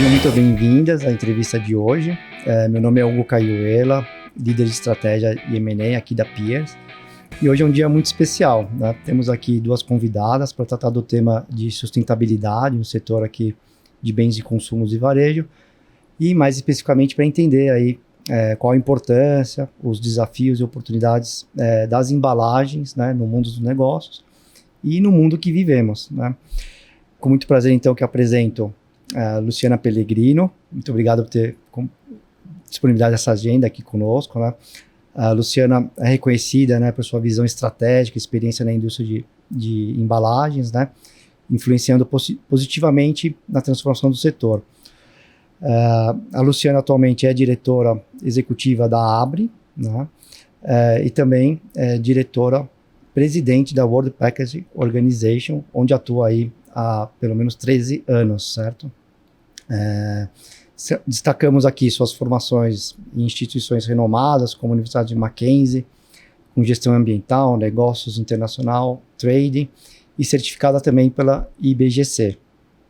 Sejam muito bem-vindas à entrevista de hoje. Meu nome é Hugo Caiuela, líder de estratégia e M&A aqui da Peers. E hoje é um dia muito especial, né? Temos aqui duas convidadas para tratar do tema de sustentabilidade no setor aqui de bens de consumos e varejo. E mais especificamente para entender aí qual a importância, os desafios e oportunidades das embalagens, né, no mundo dos negócios e no mundo que vivemos, né? Com muito prazer, então, que apresento Luciana Pellegrino. Muito obrigado por ter disponibilidade dessa agenda aqui conosco, né? A Luciana é reconhecida, né, por sua visão estratégica, experiência na indústria de embalagens, né, influenciando positivamente na transformação do setor. A Luciana atualmente é diretora executiva da Abre, né, e também é diretora-presidente da World Packaging Organization, onde atua aí há pelo menos 13 anos, certo? Destacamos aqui suas formações em instituições renomadas, como a Universidade de Mackenzie, com gestão ambiental, negócios internacional, trading, e certificada também pela IBGC,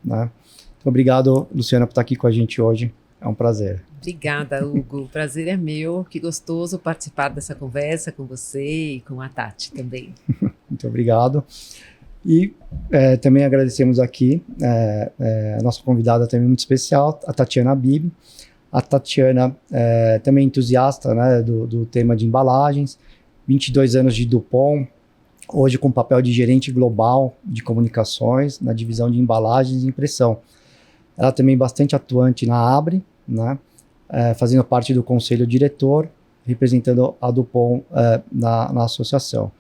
né? Então, obrigado, Luciana, por estar aqui com a gente hoje. É um prazer. Obrigada, Hugo. O prazer é meu. Que gostoso participar dessa conversa com você e com a Tati também. Muito obrigado. E também agradecemos aqui a nossa convidada também muito especial, a Tatiana Bibi. A Tatiana também entusiasta, né, do tema de embalagens, 22 anos de DuPont, hoje com papel de gerente global de comunicações na divisão de embalagens e impressão. Ela também bastante atuante na Abre, né, fazendo parte do conselho diretor, representando a DuPont na associação.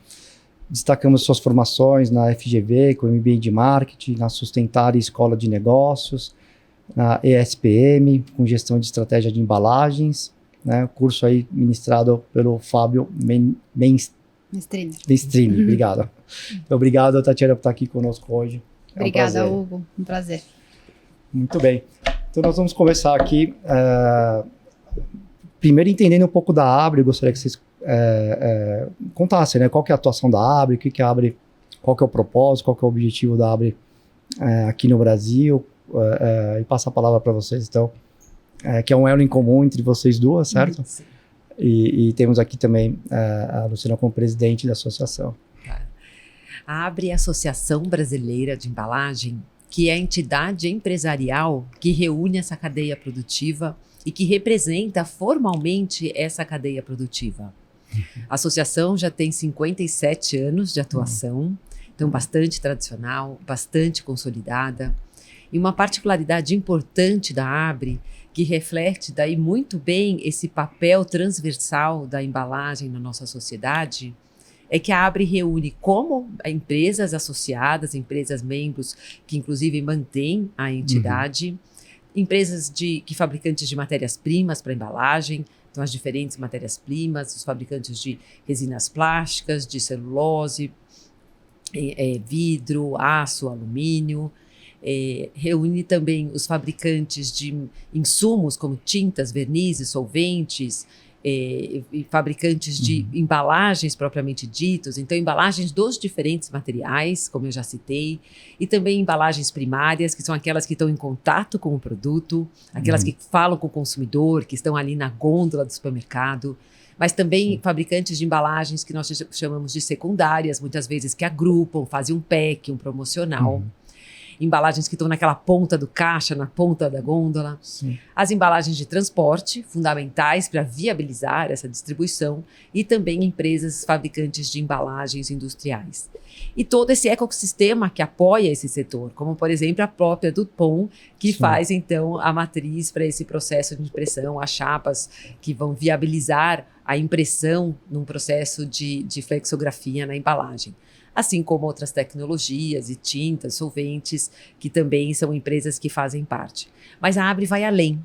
Destacamos suas formações na FGV, com MBA de Marketing, na Sustentar Escola de Negócios, na ESPM, com Gestão de Estratégia de Embalagens, né, curso aí ministrado pelo Fábio Mestrini. Obrigado. Então, obrigado, Tatiana, por estar aqui conosco hoje. Obrigada, Hugo. Um prazer. Muito bem. Então, nós vamos começar aqui, primeiro entendendo um pouco da Abre. Eu gostaria que vocês contassem, né, qual que é a atuação da Abre, o que a Abre, qual que é o propósito, qual que é o objetivo da Abre aqui no Brasil, e passar a palavra para vocês, então, que é um elo em comum entre vocês duas, certo? Sim. E temos aqui também a Luciana como presidente da associação. A Abre é a Associação Brasileira de Embalagem, que é a entidade empresarial que reúne essa cadeia produtiva e que representa formalmente essa cadeia produtiva. A associação já tem 57 anos de atuação, então bastante tradicional, bastante consolidada. E uma particularidade importante da Abre, que reflete daí muito bem esse papel transversal da embalagem na nossa sociedade, é que a Abre reúne como empresas associadas, empresas membros, que inclusive mantêm a entidade, empresas fabricantes de matérias-primas para embalagem, então as diferentes matérias-primas, os fabricantes de resinas plásticas, de celulose, vidro, aço, alumínio. Reúne também os fabricantes de insumos como tintas, vernizes, solventes, e fabricantes de embalagens propriamente ditos, então embalagens dos diferentes materiais, como eu já citei, e também embalagens primárias, que são aquelas que estão em contato com o produto, aquelas que falam com o consumidor, que estão ali na gôndola do supermercado, mas também fabricantes de embalagens que nós chamamos de secundárias, muitas vezes que agrupam, fazem um pack, um promocional. Embalagens que estão naquela ponta do caixa, na ponta da gôndola. Sim. As embalagens de transporte, fundamentais para viabilizar essa distribuição, e também empresas fabricantes de embalagens industriais. E todo esse ecossistema que apoia esse setor, como, por exemplo, a própria DuPont, que faz, então, a matriz para esse processo de impressão, as chapas que vão viabilizar a impressão num processo de flexografia na embalagem. Assim como outras tecnologias e tintas, solventes, que também são empresas que fazem parte. Mas a Abre vai além.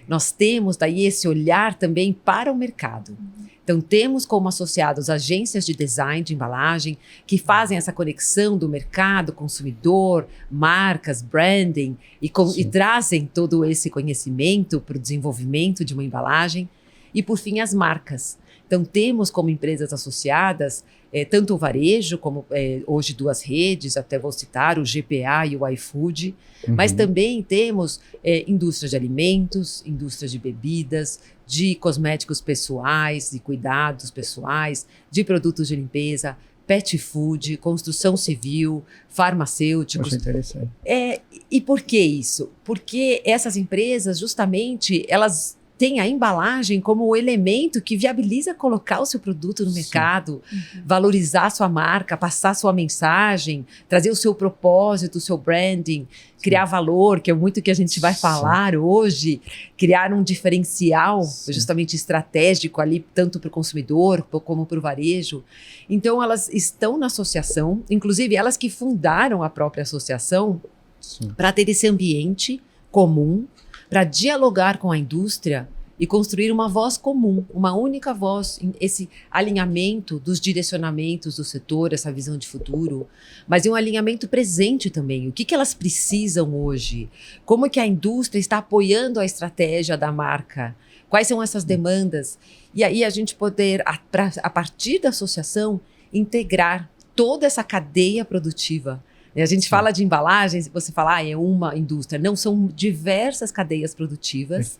Nós temos daí esse olhar também para o mercado. Então, temos como associados agências de design de embalagem que fazem essa conexão do mercado, consumidor, marcas, branding, e trazem todo esse conhecimento para o desenvolvimento de uma embalagem. E, por fim, as marcas. Então, temos como empresas associadas tanto o varejo, como hoje 2 redes, até vou citar o GPA e o iFood, mas também temos indústria de alimentos, indústria de bebidas, de cosméticos pessoais, de cuidados pessoais, de produtos de limpeza, pet food, construção civil, farmacêuticos. Acho interessante. E por que isso? Porque essas empresas, justamente, elas têm a embalagem como o elemento que viabiliza colocar o seu produto no mercado, valorizar a sua marca, passar a sua mensagem, trazer o seu propósito, o seu branding, criar valor, que é muito que a gente vai falar hoje, criar um diferencial justamente estratégico ali, tanto para o consumidor como para o varejo. Então, elas estão na associação, inclusive elas que fundaram a própria associação, para ter esse ambiente comum, para dialogar com a indústria e construir uma voz comum, uma única voz, esse alinhamento dos direcionamentos do setor, essa visão de futuro, mas um alinhamento presente também. O que elas precisam hoje? Como é que a indústria está apoiando a estratégia da marca? Quais são essas demandas? E aí a gente poder, a partir da associação, integrar toda essa cadeia produtiva. A gente fala de embalagens, você fala, é uma indústria. Não, são diversas cadeias produtivas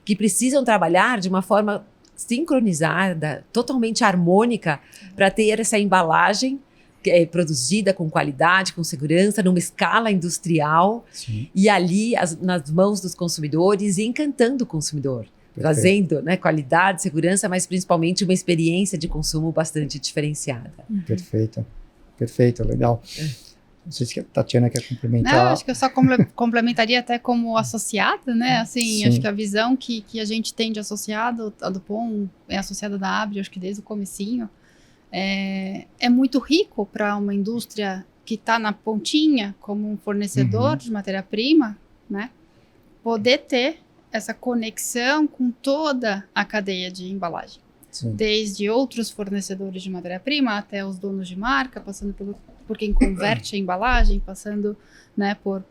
que precisam trabalhar de uma forma sincronizada, totalmente harmônica, para ter essa embalagem produzida com qualidade, com segurança, numa escala industrial, e ali nas mãos dos consumidores e encantando o consumidor. Trazendo qualidade, segurança, mas principalmente uma experiência de consumo bastante diferenciada. Perfeito, legal. Não sei se a Tatiana quer complementar. Não, acho que eu só complementaria até como associada, né? Assim, acho que a visão que a gente tem de associado, a Dupont é associada da Abre, acho que desde o comecinho, é muito rico para uma indústria que está na pontinha, como um fornecedor de matéria-prima, né? Poder ter essa conexão com toda a cadeia de embalagem. Desde outros fornecedores de matéria-prima até os donos de marca, passando por quem converte a embalagem, passando, né, por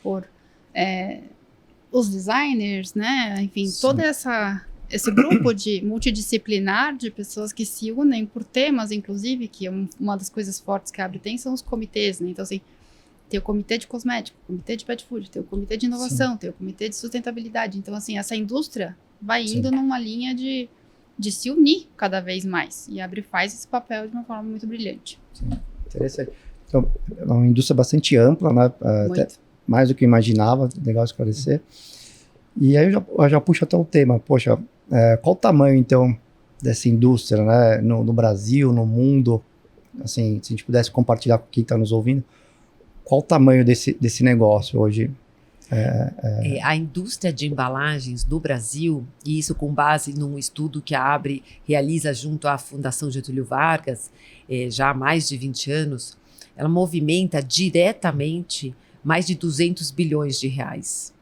os designers, né, enfim, todo esse grupo multidisciplinar de pessoas que se unem por temas, inclusive, que uma das coisas fortes que a Abre tem são os comitês, né, então assim, tem o comitê de cosmético, o comitê de pet food, tem o comitê de inovação, tem o comitê de sustentabilidade, então assim, essa indústria vai indo numa linha de se unir cada vez mais. E a Abre faz esse papel de uma forma muito brilhante. Interessante. Então, é uma indústria bastante ampla, né? Até mais do que eu imaginava, legal esclarecer. E aí eu já puxo até o tema. Poxa, qual o tamanho, então, dessa indústria, né? No Brasil, no mundo? Assim, se a gente pudesse compartilhar com quem está nos ouvindo, qual o tamanho desse negócio hoje? A indústria de embalagens no Brasil, e isso com base num estudo que a Abre realiza junto à Fundação Getúlio Vargas, já há mais de 20 anos, ela movimenta diretamente mais de 200 bilhões de reais.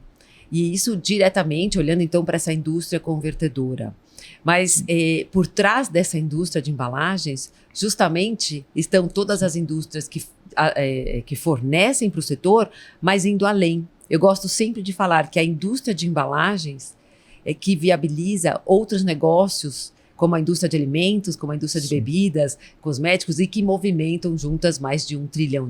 E isso diretamente, olhando então para essa indústria convertedora. Mas por trás dessa indústria de embalagens, justamente estão todas as indústrias que fornecem para o setor, mas indo além. Eu gosto sempre de falar que a indústria de embalagens é que viabiliza outros negócios, como a indústria de alimentos, como a indústria de bebidas, cosméticos, e que movimentam juntas mais de R$1 trilhão.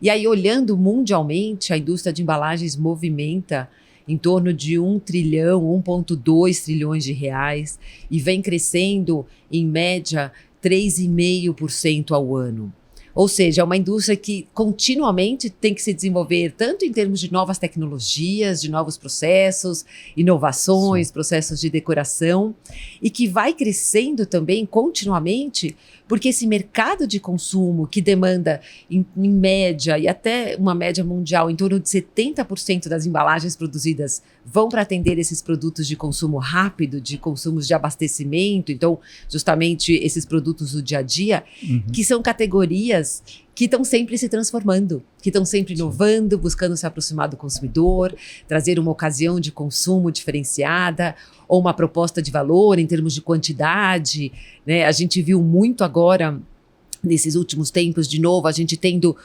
E aí, olhando mundialmente, a indústria de embalagens movimenta em torno de 1 trilhão, 1,2 trilhões de reais, e vem crescendo, em média, 3,5% ao ano. Ou seja, é uma indústria que continuamente tem que se desenvolver, tanto em termos de novas tecnologias, de novos processos, inovações, processos de decoração, e que vai crescendo também continuamente, porque esse mercado de consumo que demanda, em média, e até uma média mundial, em torno de 70% das embalagens produzidas vão para atender esses produtos de consumo rápido, de consumos de abastecimento, então, justamente esses produtos do dia a dia, que são categorias que estão sempre se transformando, que estão sempre inovando, buscando se aproximar do consumidor, trazer uma ocasião de consumo diferenciada, ou uma proposta de valor em termos de quantidade, né? A gente viu muito agora nesses últimos tempos, de novo, a gente tendo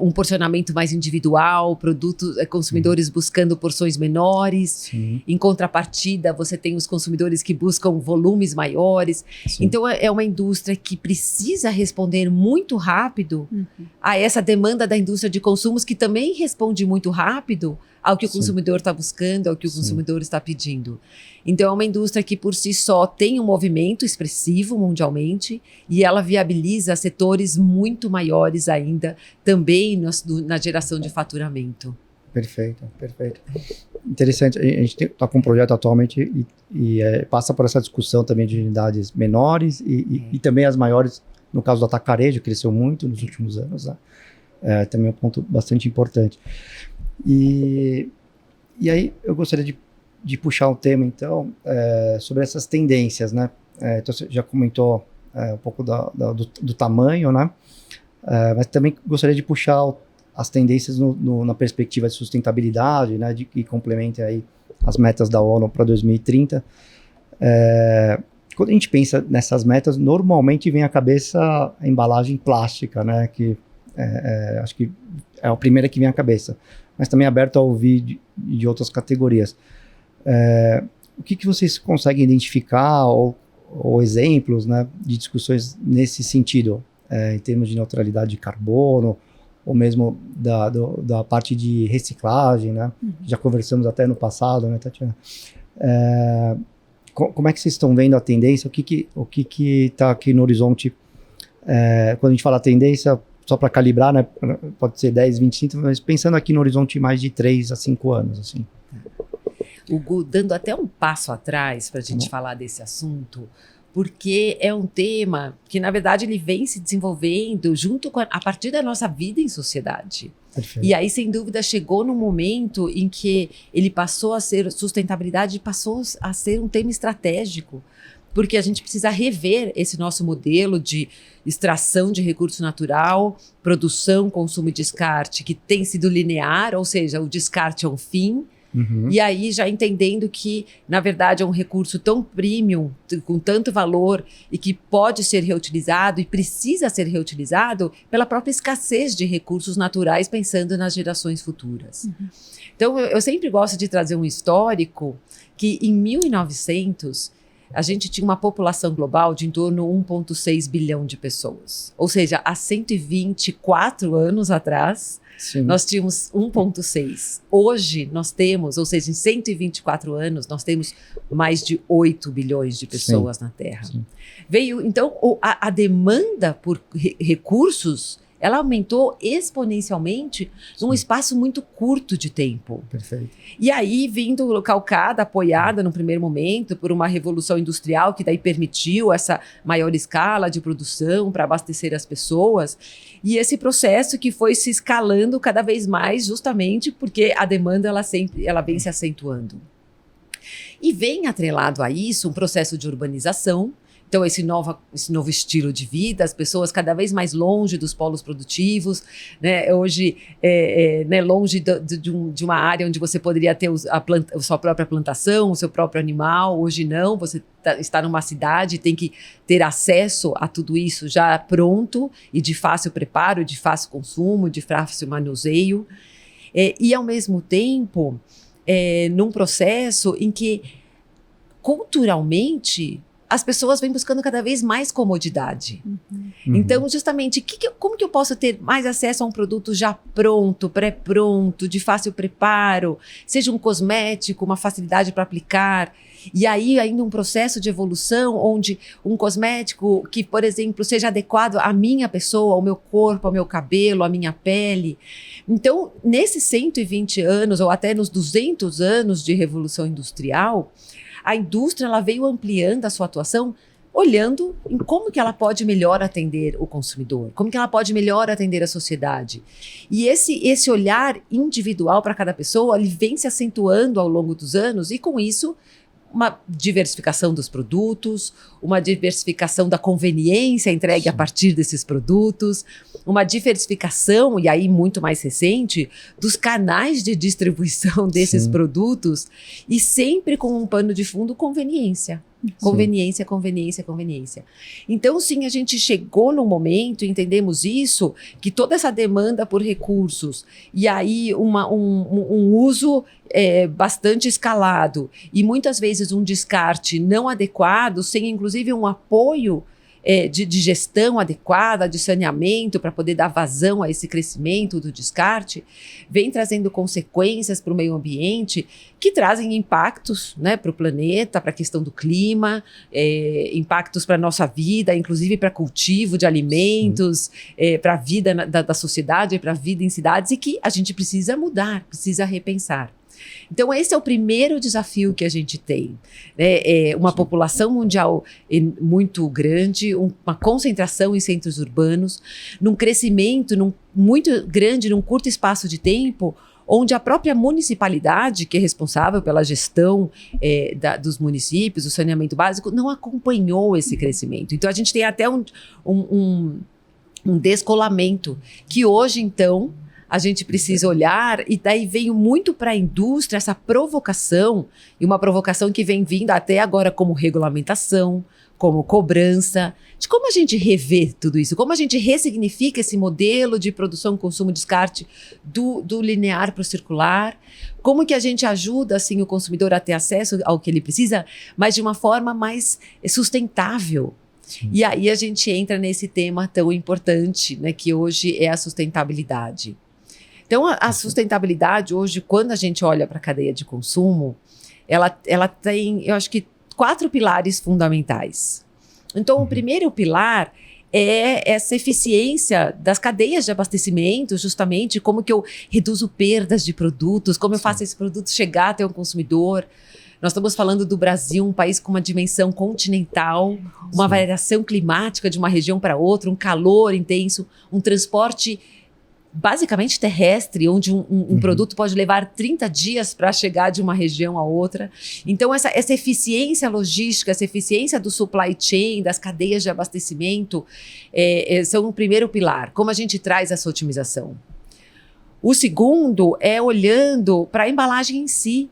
um porcionamento mais individual, consumidores buscando porções menores. Sim. Em contrapartida, você tem os consumidores que buscam volumes maiores. Sim. Então, é uma indústria que precisa responder muito rápido a essa demanda da indústria de consumos, que também responde muito rápido ao que o consumidor está buscando, ao que o consumidor está pedindo. Então, é uma indústria que, por si só, tem um movimento expressivo mundialmente e ela viabiliza setores muito maiores ainda, também na geração de faturamento. Perfeito. Interessante. A gente está com um projeto atualmente e passa por essa discussão também de unidades menores e também as maiores, no caso do atacarejo, cresceu muito nos últimos anos, né? Também é um ponto bastante importante. E aí eu gostaria de puxar um tema, então, sobre essas tendências, né? Então você já comentou um pouco do tamanho, né? Mas também gostaria de puxar as tendências na perspectiva de sustentabilidade, né? Que complementem aí as metas da ONU para 2030. Quando a gente pensa nessas metas, normalmente vem à cabeça a embalagem plástica, né? Que acho que é a primeira que vem à cabeça, mas também aberto a ouvir de outras categorias. O que vocês conseguem identificar ou exemplos, né, de discussões nesse sentido, em termos de neutralidade de carbono, ou mesmo da parte de reciclagem, né? Já conversamos até no passado, né, Tatiana? Como é que vocês estão vendo a tendência? O que está aqui no horizonte? Quando a gente fala tendência, só para calibrar, né, pode ser 10, 25, mas pensando aqui no horizonte mais de 3 a 5 anos, assim. Hugo, dando até um passo atrás para a gente falar desse assunto, porque é um tema que, na verdade, ele vem se desenvolvendo a partir da nossa vida em sociedade. Perfeito. E aí, sem dúvida, chegou no momento em que ele passou a ser sustentabilidade, passou a ser um tema estratégico, porque a gente precisa rever esse nosso modelo de extração de recurso natural, produção, consumo e descarte, que tem sido linear, ou seja, o descarte é um fim. E aí já entendendo que, na verdade, é um recurso tão premium, com tanto valor e que pode ser reutilizado e precisa ser reutilizado pela própria escassez de recursos naturais, pensando nas gerações futuras. Então, eu sempre gosto de trazer um histórico que em 1900 a gente tinha uma população global de em torno de 1,6 bilhão de pessoas. Ou seja, há 124 anos atrás, nós tínhamos 1,6. Hoje nós temos, ou seja, em 124 anos, nós temos mais de 8 bilhões de pessoas na Terra. Veio, então, a demanda por recursos, ela aumentou exponencialmente num espaço muito curto de tempo. Perfeito. E aí, vindo calcada, apoiada no primeiro momento por uma revolução industrial que daí permitiu essa maior escala de produção para abastecer as pessoas, e esse processo que foi se escalando cada vez mais, justamente porque a demanda ela vem se acentuando. E vem atrelado a isso um processo de urbanização. Então, esse novo estilo de vida, as pessoas cada vez mais longe dos polos produtivos, né? Hoje, longe de uma área onde você poderia ter a sua própria plantação, o seu próprio animal. Hoje não, você está numa cidade e tem que ter acesso a tudo isso já pronto e de fácil preparo, de fácil consumo, de fácil manuseio. E, ao mesmo tempo, num processo em que, culturalmente, as pessoas vêm buscando cada vez mais comodidade. Então, justamente, como que eu posso ter mais acesso a um produto já pronto, pré-pronto, de fácil preparo, seja um cosmético, uma facilidade para aplicar, e aí ainda um processo de evolução onde um cosmético que, por exemplo, seja adequado à minha pessoa, ao meu corpo, ao meu cabelo, à minha pele. Então, nesses 120 anos, ou até nos 200 anos de Revolução Industrial, a indústria ela veio ampliando a sua atuação, olhando em como que ela pode melhor atender o consumidor, como que ela pode melhor atender a sociedade. E esse olhar individual para cada pessoa, ele vem se acentuando ao longo dos anos, e com isso, uma diversificação dos produtos, uma diversificação da conveniência entregue a partir desses produtos, uma diversificação, e aí muito mais recente, dos canais de distribuição desses produtos, e sempre com um pano de fundo, conveniência. Conveniência, conveniência, conveniência. Então, sim, a gente chegou num momento, entendemos isso, que toda essa demanda por recursos e aí um uso bastante escalado e muitas vezes um descarte não adequado, sem inclusive um apoio de gestão adequada, de saneamento para poder dar vazão a esse crescimento do descarte, vem trazendo consequências para o meio ambiente que trazem impactos, né, para o planeta, para a questão do clima, impactos para a nossa vida, inclusive para cultivo de alimentos, para a vida da sociedade, para a vida em cidades, e que a gente precisa mudar, precisa repensar. Então, esse é o primeiro desafio que a gente tem, né? Uma população mundial muito grande, uma concentração em centros urbanos, num crescimento muito grande, num curto espaço de tempo, onde a própria municipalidade, que é responsável pela gestão dos municípios, o saneamento básico, não acompanhou esse crescimento. Então, a gente tem até um descolamento, que hoje, então, a gente precisa olhar, e daí veio muito para a indústria essa provocação, e uma provocação que vem vindo até agora como regulamentação, como cobrança, de como a gente revê tudo isso, como a gente ressignifica esse modelo de produção, consumo, descarte do linear para o circular, como que a gente ajuda assim, o consumidor a ter acesso ao que ele precisa, mas de uma forma mais sustentável. Sim. E aí a gente entra nesse tema tão importante, né, que hoje é a sustentabilidade. Então, a sustentabilidade hoje, quando a gente olha para a cadeia de consumo, ela tem, eu acho que, 4 pilares fundamentais. Então, o primeiro pilar é essa eficiência das cadeias de abastecimento, justamente como que eu reduzo perdas de produtos, como eu faço esse produto chegar até o consumidor. Nós estamos falando do Brasil, um país com uma dimensão continental, uma variação climática de uma região para outra, um calor intenso, um transporte basicamente terrestre, onde um produto pode levar 30 dias para chegar de uma região a outra. Então, essa eficiência logística, essa eficiência do supply chain, das cadeias de abastecimento, são o primeiro pilar. Como a gente traz essa otimização? O segundo é olhando para a embalagem em si.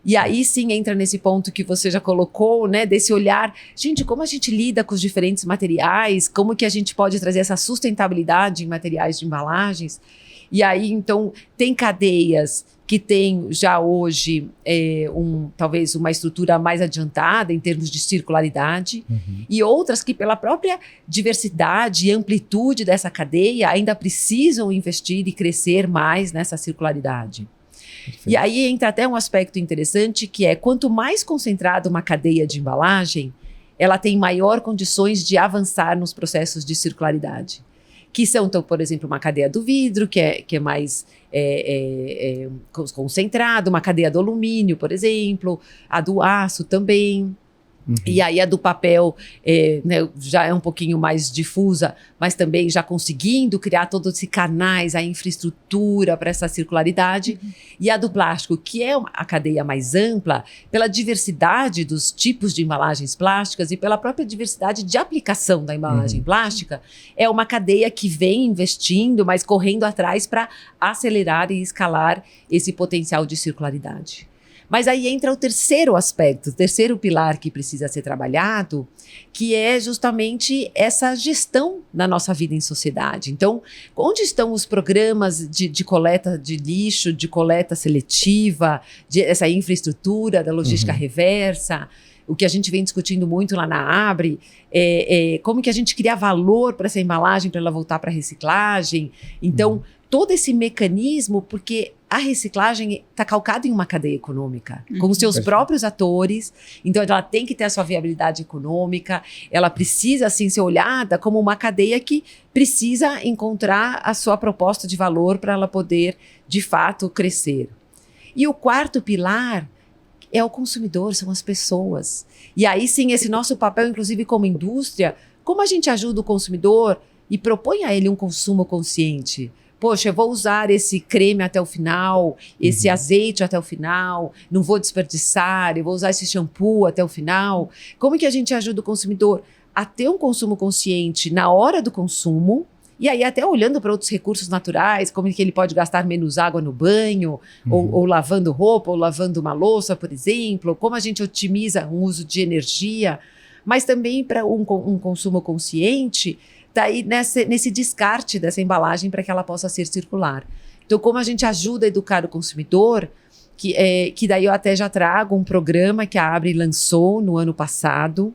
E aí sim entra nesse ponto que você já colocou, né, desse olhar, gente, como a gente lida com os diferentes materiais, como que a gente pode trazer essa sustentabilidade em materiais de embalagens. E aí, então, tem cadeias que têm já hoje talvez uma estrutura mais adiantada em termos de circularidade, e outras que pela própria diversidade e amplitude dessa cadeia ainda precisam investir e crescer mais nessa circularidade. Perfeito. E aí entra até um aspecto interessante, que é quanto mais concentrada uma cadeia de embalagem, ela tem maior condições de avançar nos processos de circularidade. Que são, então, por exemplo, uma cadeia do vidro, que é mais concentrada, uma cadeia do alumínio, por exemplo, a do aço também. E aí a do papel né, já é um pouquinho mais difusa, mas também já conseguindo criar todos esses canais, a infraestrutura para essa circularidade. E a do plástico, que é a cadeia mais ampla, pela diversidade dos tipos de embalagens plásticas e pela própria diversidade de aplicação da embalagem plástica, é uma cadeia que vem investindo, mas correndo atrás para acelerar e escalar esse potencial de circularidade. Mas aí entra o terceiro aspecto, o terceiro pilar que precisa ser trabalhado, que é justamente essa gestão da nossa vida em sociedade. Então, onde estão os programas de coleta de lixo, de coleta seletiva, essa infraestrutura da logística reversa? O que a gente vem discutindo muito lá na Abre é como que a gente cria valor para essa embalagem, para ela voltar para a reciclagem. Então, todo esse mecanismo, porque a reciclagem está calcada em uma cadeia econômica, com os seus próprios atores, então ela tem que ter a sua viabilidade econômica, ela precisa assim ser olhada como uma cadeia que precisa encontrar a sua proposta de valor para ela poder, de fato, crescer. E o quarto pilar é o consumidor, são as pessoas. E aí sim, esse nosso papel, inclusive como indústria, como a gente ajuda o consumidor e propõe a ele um consumo consciente? Poxa, eu vou usar esse creme até o final, esse azeite até o final, não vou desperdiçar, eu vou usar esse shampoo até o final. Como que a gente ajuda o consumidor a ter um consumo consciente na hora do consumo E aí até olhando para outros recursos naturais, como que ele pode gastar menos água no banho, ou lavando roupa, ou lavando uma louça, por exemplo, como a gente otimiza o uso de energia, mas também para um consumo consciente, está aí nesse descarte dessa embalagem para que ela possa ser circular. Então, como a gente ajuda a educar o consumidor, que daí eu até já trago um programa que a Abri lançou no ano passado,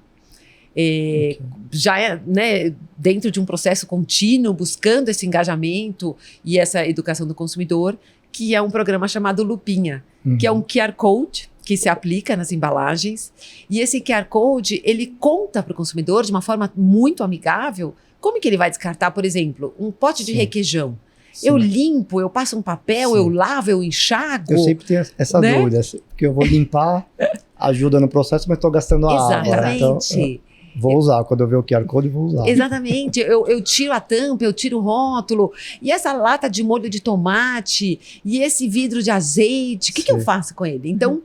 já né, dentro de um processo contínuo, buscando esse engajamento e essa educação do consumidor, que é um programa chamado Lupinha, que é um QR Code que se aplica nas embalagens. E esse QR Code, ele conta para o consumidor, de uma forma muito amigável, como que ele vai descartar, por exemplo, um pote de requeijão. Sim. Eu limpo, eu passo um papel, eu lavo, eu enxago. Eu sempre tenho essa dúvida, porque eu vou limpar, ajuda no processo, mas estou gastando a água. Exatamente. Então, vou usar, quando eu ver o QR Code, vou usar. Exatamente, eu tiro a tampa, eu tiro o rótulo, e essa lata de molho de tomate, e esse vidro de azeite, o que eu faço com ele? Então,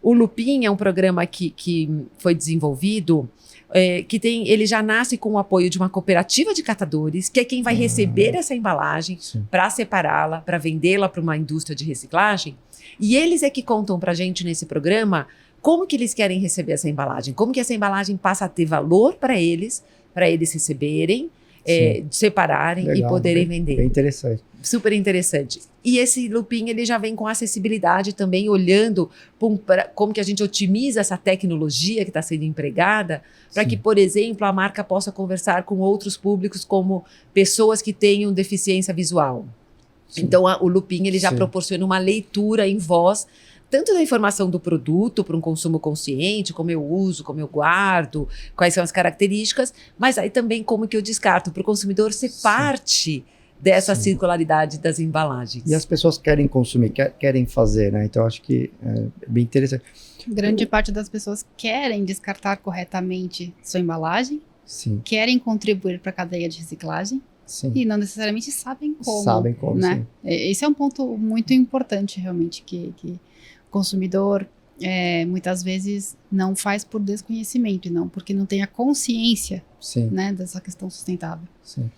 o Lupinha é um programa que foi desenvolvido, ele já nasce com o apoio de uma cooperativa de catadores, que é quem vai receber essa embalagem para separá-la, para vendê-la para uma indústria de reciclagem, e eles é que contam para a gente nesse programa como que eles querem receber essa embalagem, como que essa embalagem passa a ter valor para eles receberem, separarem e poderem vender. Bem interessante. Super interessante. E esse Lupinha, ele já vem com acessibilidade também, olhando como que a gente otimiza essa tecnologia que está sendo empregada, para que, por exemplo, a marca possa conversar com outros públicos, como pessoas que tenham deficiência visual. Então, o Lupinha, ele já proporciona uma leitura em voz, tanto da informação do produto para um consumo consciente, como eu uso, como eu guardo, quais são as características, mas aí também como que eu descarto, para o consumidor ser parte dessa circularidade das embalagens. E as pessoas querem consumir, querem fazer, né? Então, acho que é bem interessante. Grande parte das pessoas querem descartar corretamente sua embalagem, querem contribuir para a cadeia de reciclagem, e não necessariamente sabem como. Né? Esse é um ponto muito importante, realmente, que o consumidor muitas vezes não faz por desconhecimento, e não porque não tem a consciência né, dessa questão sustentável. Sim.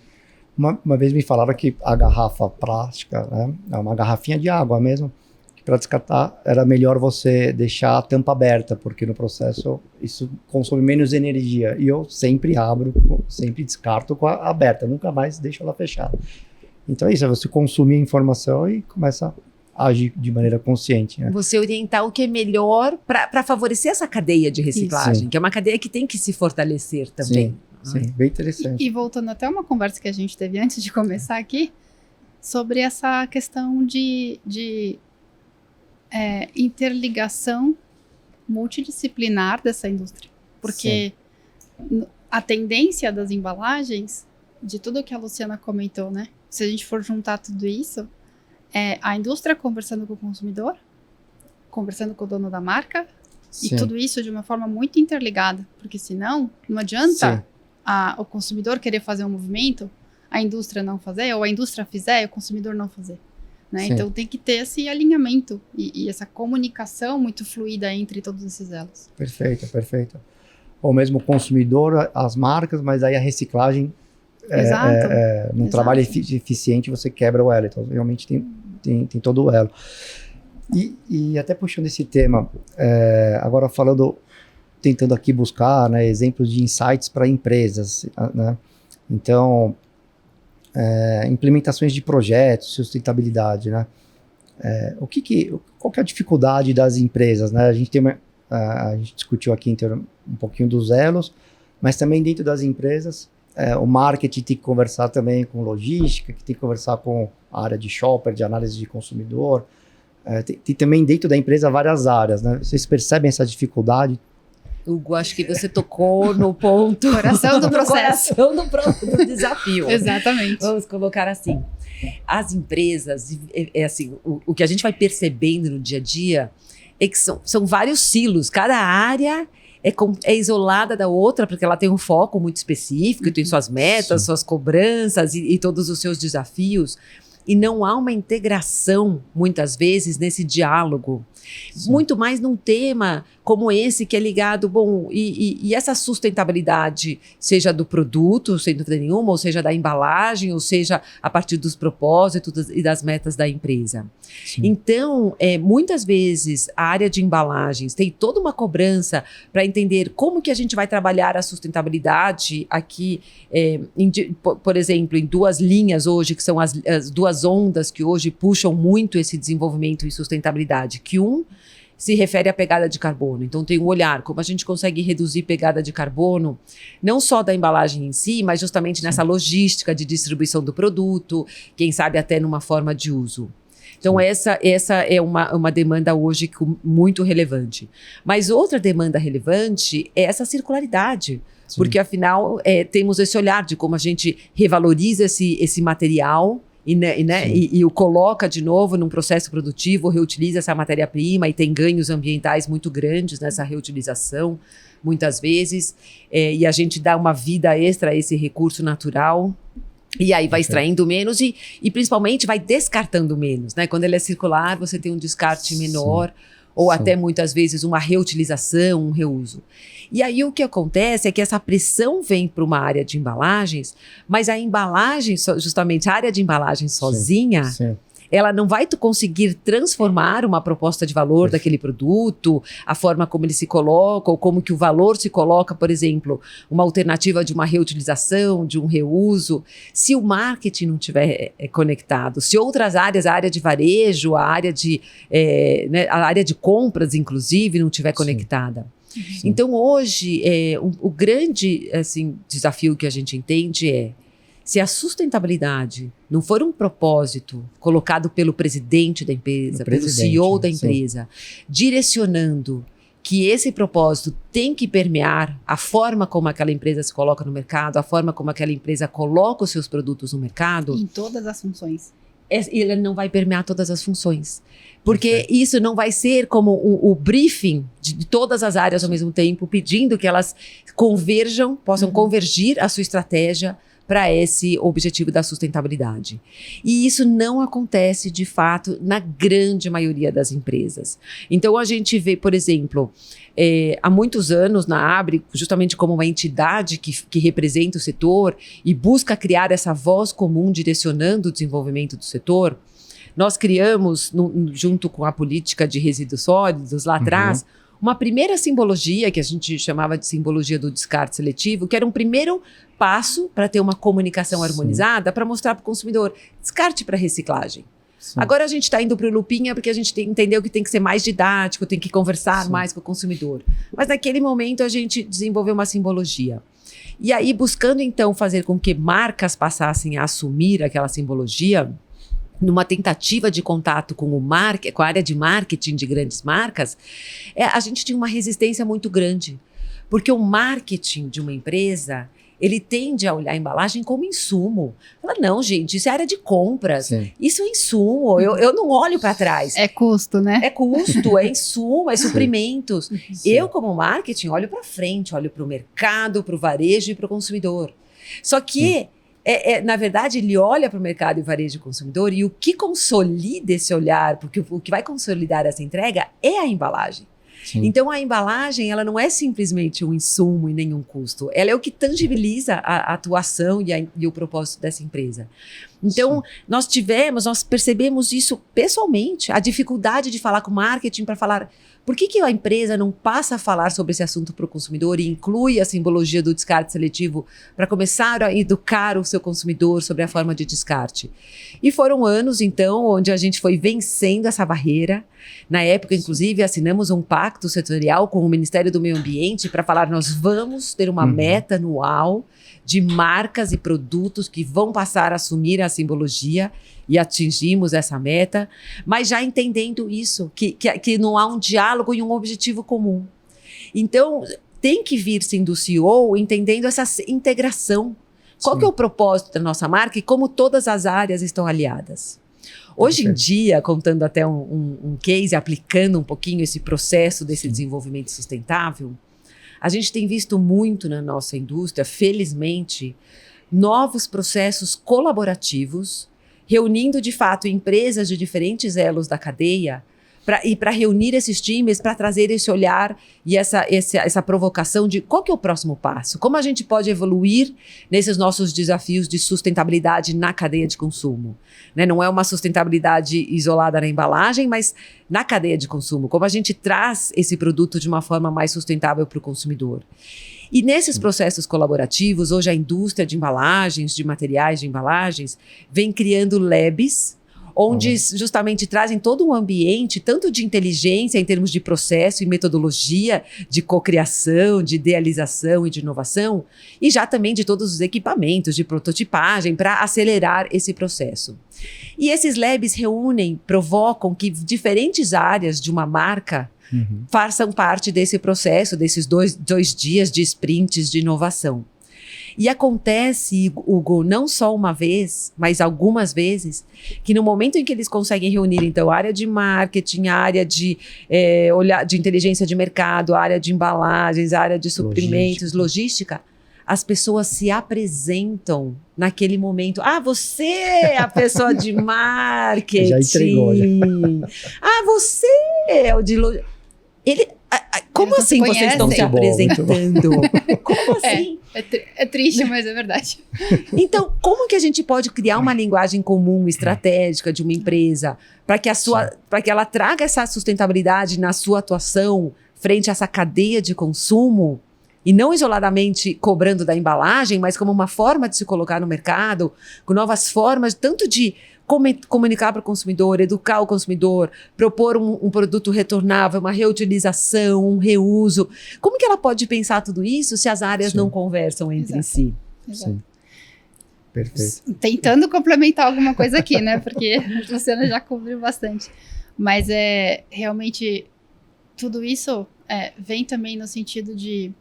Uma vez me falaram que a garrafa plástica, né, uma garrafinha de água mesmo, que para descartar era melhor você deixar a tampa aberta, porque no processo isso consome menos energia. E eu sempre abro, sempre descarto com a aberta, nunca mais deixo ela fechada. Então é isso, você consumir a informação e começa a agir de maneira consciente. Né? Você orientar o que é melhor para favorecer essa cadeia de reciclagem, que é uma cadeia que tem que se fortalecer também. Sim, bem interessante. E voltando até uma conversa que a gente teve antes de começar aqui, sobre essa questão de interligação multidisciplinar dessa indústria. Porque a tendência das embalagens, de tudo que a Luciana comentou, né? Se a gente for juntar tudo isso, a indústria conversando com o consumidor, conversando com o dono da marca, e tudo isso de uma forma muito interligada. Porque senão, não adianta o consumidor querer fazer um movimento, a indústria não fazer, ou a indústria fizer e o consumidor não fazer. Né? Então tem que ter esse alinhamento e essa comunicação muito fluida entre todos esses elos. Perfeito. Ou mesmo o consumidor, as marcas, mas aí a reciclagem num trabalho eficiente você quebra o elo. Então realmente tem todo o elo. E até puxando esse tema, agora tentando aqui buscar, né, exemplos de insights para empresas, né? Então, implementações de projetos, sustentabilidade, né? Qual que é a dificuldade das empresas, né? A gente discutiu aqui um pouquinho dos elos, mas também dentro das empresas, o marketing tem que conversar também com logística, que tem que conversar com a área de shopper, de análise de consumidor. Tem também dentro da empresa várias áreas, né? Vocês percebem essa dificuldade? Hugo, acho que você tocou no ponto... Coração do processo. Coração do desafio. Exatamente. Vamos colocar assim. As empresas, assim, o que a gente vai percebendo no dia a dia é que são vários silos. Cada área é isolada da outra, porque ela tem um foco muito específico, tem suas metas, suas cobranças e todos os seus desafios. E não há uma integração, muitas vezes, nesse diálogo. Sim. Muito mais num tema como esse que é ligado, e essa sustentabilidade, seja do produto, sem dúvida nenhuma, ou seja da embalagem, ou seja a partir dos propósitos e das metas da empresa. Sim. Então, muitas vezes a área de embalagens tem toda uma cobrança para entender como que a gente vai trabalhar a sustentabilidade aqui, por exemplo, em duas linhas hoje, que são as duas ondas que hoje puxam muito esse desenvolvimento e sustentabilidade, que se refere à pegada de carbono. Então, tem um olhar, como a gente consegue reduzir pegada de carbono, não só da embalagem em si, mas justamente nessa logística de distribuição do produto, quem sabe até numa forma de uso. Então, essa é uma demanda hoje muito relevante. Mas outra demanda relevante é essa circularidade. Sim. Porque, afinal, temos esse olhar de como a gente revaloriza esse material e o coloca de novo num processo produtivo, reutiliza essa matéria-prima e tem ganhos ambientais muito grandes nessa reutilização, muitas vezes. E a gente dá uma vida extra a esse recurso natural. E aí vai extraindo menos e principalmente vai descartando menos, né? Quando ele é circular, você tem um descarte menor, ou até muitas vezes uma reutilização, um reuso. E aí o que acontece é que essa pressão vem para uma área de embalagens, mas a embalagem, justamente a área de embalagem sozinha, ela não vai conseguir transformar uma proposta de valor daquele produto, a forma como ele se coloca, ou como que o valor se coloca, por exemplo, uma alternativa de uma reutilização, de um reuso, se o marketing não estiver conectado, se outras áreas, a área de varejo, a área de compras, inclusive, não estiver conectada. Sim. Então, hoje, o grande desafio que a gente entende é, se a sustentabilidade não for um propósito colocado pelo presidente da empresa, pelo CEO da empresa, direcionando que esse propósito tem que permear a forma como aquela empresa se coloca no mercado, a forma como aquela empresa coloca os seus produtos no mercado. Em todas as funções. Ele não vai permear todas as funções. Porque isso não vai ser como o briefing de todas as áreas ao mesmo tempo, pedindo que elas possam convergir a sua estratégia para esse objetivo da sustentabilidade. E isso não acontece, de fato, na grande maioria das empresas. Então, a gente vê, por exemplo, há muitos anos na Abre, justamente como uma entidade que representa o setor e busca criar essa voz comum direcionando o desenvolvimento do setor, nós criamos, junto com a política de resíduos sólidos, lá atrás, uma primeira simbologia, que a gente chamava de simbologia do descarte seletivo, que era um primeiro passo para ter uma comunicação harmonizada, para mostrar para o consumidor, descarte para reciclagem. Sim. Agora a gente está indo para o Lupinha porque a gente entendeu que tem que ser mais didático, tem que conversar mais com o consumidor. Mas naquele momento a gente desenvolveu uma simbologia. E aí, buscando então fazer com que marcas passassem a assumir aquela simbologia, numa tentativa de contato com a área de marketing de grandes marcas, a gente tinha uma resistência muito grande. Porque o marketing de uma empresa, ele tende a olhar a embalagem como insumo. Fala, não, gente, isso é área de compras. Sim. Isso é insumo, eu não olho para trás. É custo, né? É custo, é insumo, é suprimentos. Sim. Eu, como marketing, olho para frente, olho para o mercado, para o varejo e para o consumidor. Só que... na verdade, ele olha para o mercado e varejo consumidor e o que consolida esse olhar, porque o que vai consolidar essa entrega é a embalagem. Sim. Então, a embalagem, ela não é simplesmente um insumo e nenhum custo. Ela é o que tangibiliza a atuação e o propósito dessa empresa. Então, nós percebemos isso pessoalmente, a dificuldade de falar com o marketing para falar... Por que a empresa não passa a falar sobre esse assunto para o consumidor e inclui a simbologia do descarte seletivo para começar a educar o seu consumidor sobre a forma de descarte? E foram anos, então, onde a gente foi vencendo essa barreira. Na época, inclusive, assinamos um pacto setorial com o Ministério do Meio Ambiente para falar, nós vamos ter uma meta anual de marcas e produtos que vão passar a assumir a simbologia, e atingimos essa meta, mas já entendendo isso, que não há um diálogo e um objetivo comum. Então, tem que vir, sim, do CEO entendendo essa integração. Qual que é o propósito da nossa marca e como todas as áreas estão aliadas? Hoje em dia, contando até um case, aplicando um pouquinho esse processo desse desenvolvimento sustentável, a gente tem visto muito na nossa indústria, felizmente, novos processos colaborativos, reunindo, de fato, empresas de diferentes elos da cadeia para reunir esses times, para trazer esse olhar e essa provocação de qual que é o próximo passo, como a gente pode evoluir nesses nossos desafios de sustentabilidade na cadeia de consumo. Né? Não é uma sustentabilidade isolada na embalagem, mas na cadeia de consumo, como a gente traz esse produto de uma forma mais sustentável para o consumidor. E nesses processos colaborativos, hoje a indústria de embalagens, de materiais de embalagens, vem criando labs, onde justamente trazem todo um ambiente, tanto de inteligência em termos de processo e metodologia, de cocriação, de idealização e de inovação, e já também de todos os equipamentos de prototipagem para acelerar esse processo. E esses labs provocam que diferentes áreas de uma marca façam parte desse processo, desses dois dias de sprints de inovação. E acontece, Hugo, não só uma vez, mas algumas vezes, que no momento em que eles conseguem reunir, então, a área de marketing, a área de inteligência de mercado, a área de embalagens, a área de suprimentos, logística, as pessoas se apresentam naquele momento. Ah, você é a pessoa de marketing. Já entregou, já. Ah, você é o de logística. Como assim vocês estão se apresentando? Como assim? É triste, mas é verdade. Então, como que a gente pode criar uma linguagem comum, estratégica de uma empresa para que ela traga essa sustentabilidade na sua atuação frente a essa cadeia de consumo e não isoladamente cobrando da embalagem, mas como uma forma de se colocar no mercado, com novas formas, tanto de comunicar para o consumidor, educar o consumidor, propor um produto retornável, uma reutilização, um reuso. Como que ela pode pensar tudo isso se as áreas não conversam entre si? Exato. Sim. Perfeito. Tentando complementar alguma coisa aqui, né? Porque a Luciana já cobriu bastante. Mas realmente tudo isso vem também no sentido de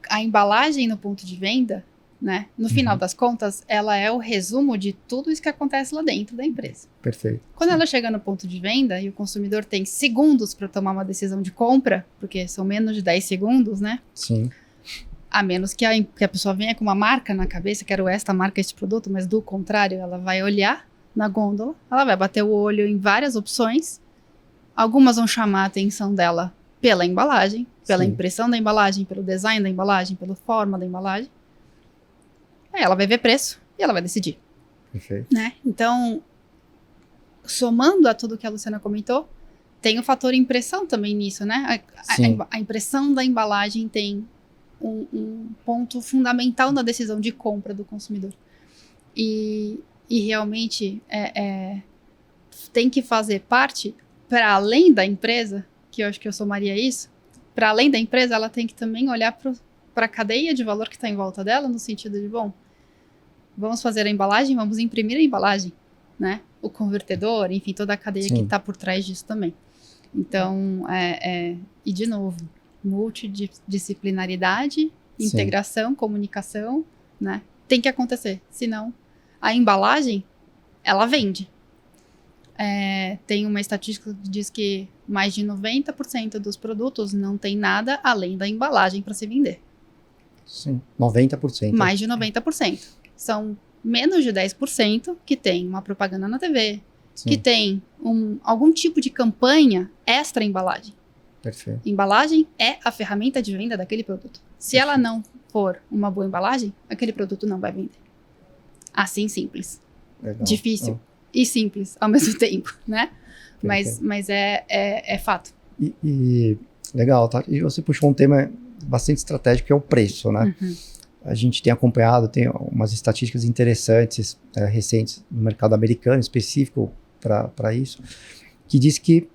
a embalagem no ponto de venda, né? No final das contas, ela é o resumo de tudo isso que acontece lá dentro da empresa. Perfeito. Quando ela chega no ponto de venda e o consumidor tem segundos para tomar uma decisão de compra, porque são menos de 10 segundos, né? Sim. A menos que a pessoa venha com uma marca na cabeça, quero esta marca, este produto, mas do contrário, ela vai olhar na gôndola, ela vai bater o olho em várias opções, algumas vão chamar a atenção dela pela embalagem, pela impressão da embalagem, pelo design da embalagem, pela forma da embalagem. Aí ela vai ver preço e ela vai decidir. Perfeito. Né? Então, somando a tudo que a Luciana comentou, tem o fator impressão também nisso, né? A impressão da embalagem tem um ponto fundamental na decisão de compra do consumidor. E realmente tem que fazer parte, para além da empresa, que eu acho que eu somaria isso, para além da empresa, ela tem que também olhar para a cadeia de valor que está em volta dela, no sentido de, bom, vamos fazer a embalagem, vamos imprimir a embalagem, né? O convertedor, enfim, toda a cadeia que está por trás disso também. Então, e de novo, multidisciplinaridade, integração, comunicação, né? Tem que acontecer, senão a embalagem, ela vende. Tem uma estatística que diz que mais de 90% dos produtos não tem nada além da embalagem para se vender. Sim, 90%. Mais de 90%. São menos de 10% que tem uma propaganda na TV, que tem algum tipo de campanha extra embalagem. Perfeito. Embalagem é a ferramenta de venda daquele produto. Se ela não for uma boa embalagem, aquele produto não vai vender. Assim, simples. Legal. Difícil e simples ao mesmo tempo, né? Mas é fato. E legal, tá? E você puxou um tema bastante estratégico, que é o preço, né? A gente tem acompanhado, tem umas estatísticas interessantes, recentes, no mercado americano, específico para isso, que diz que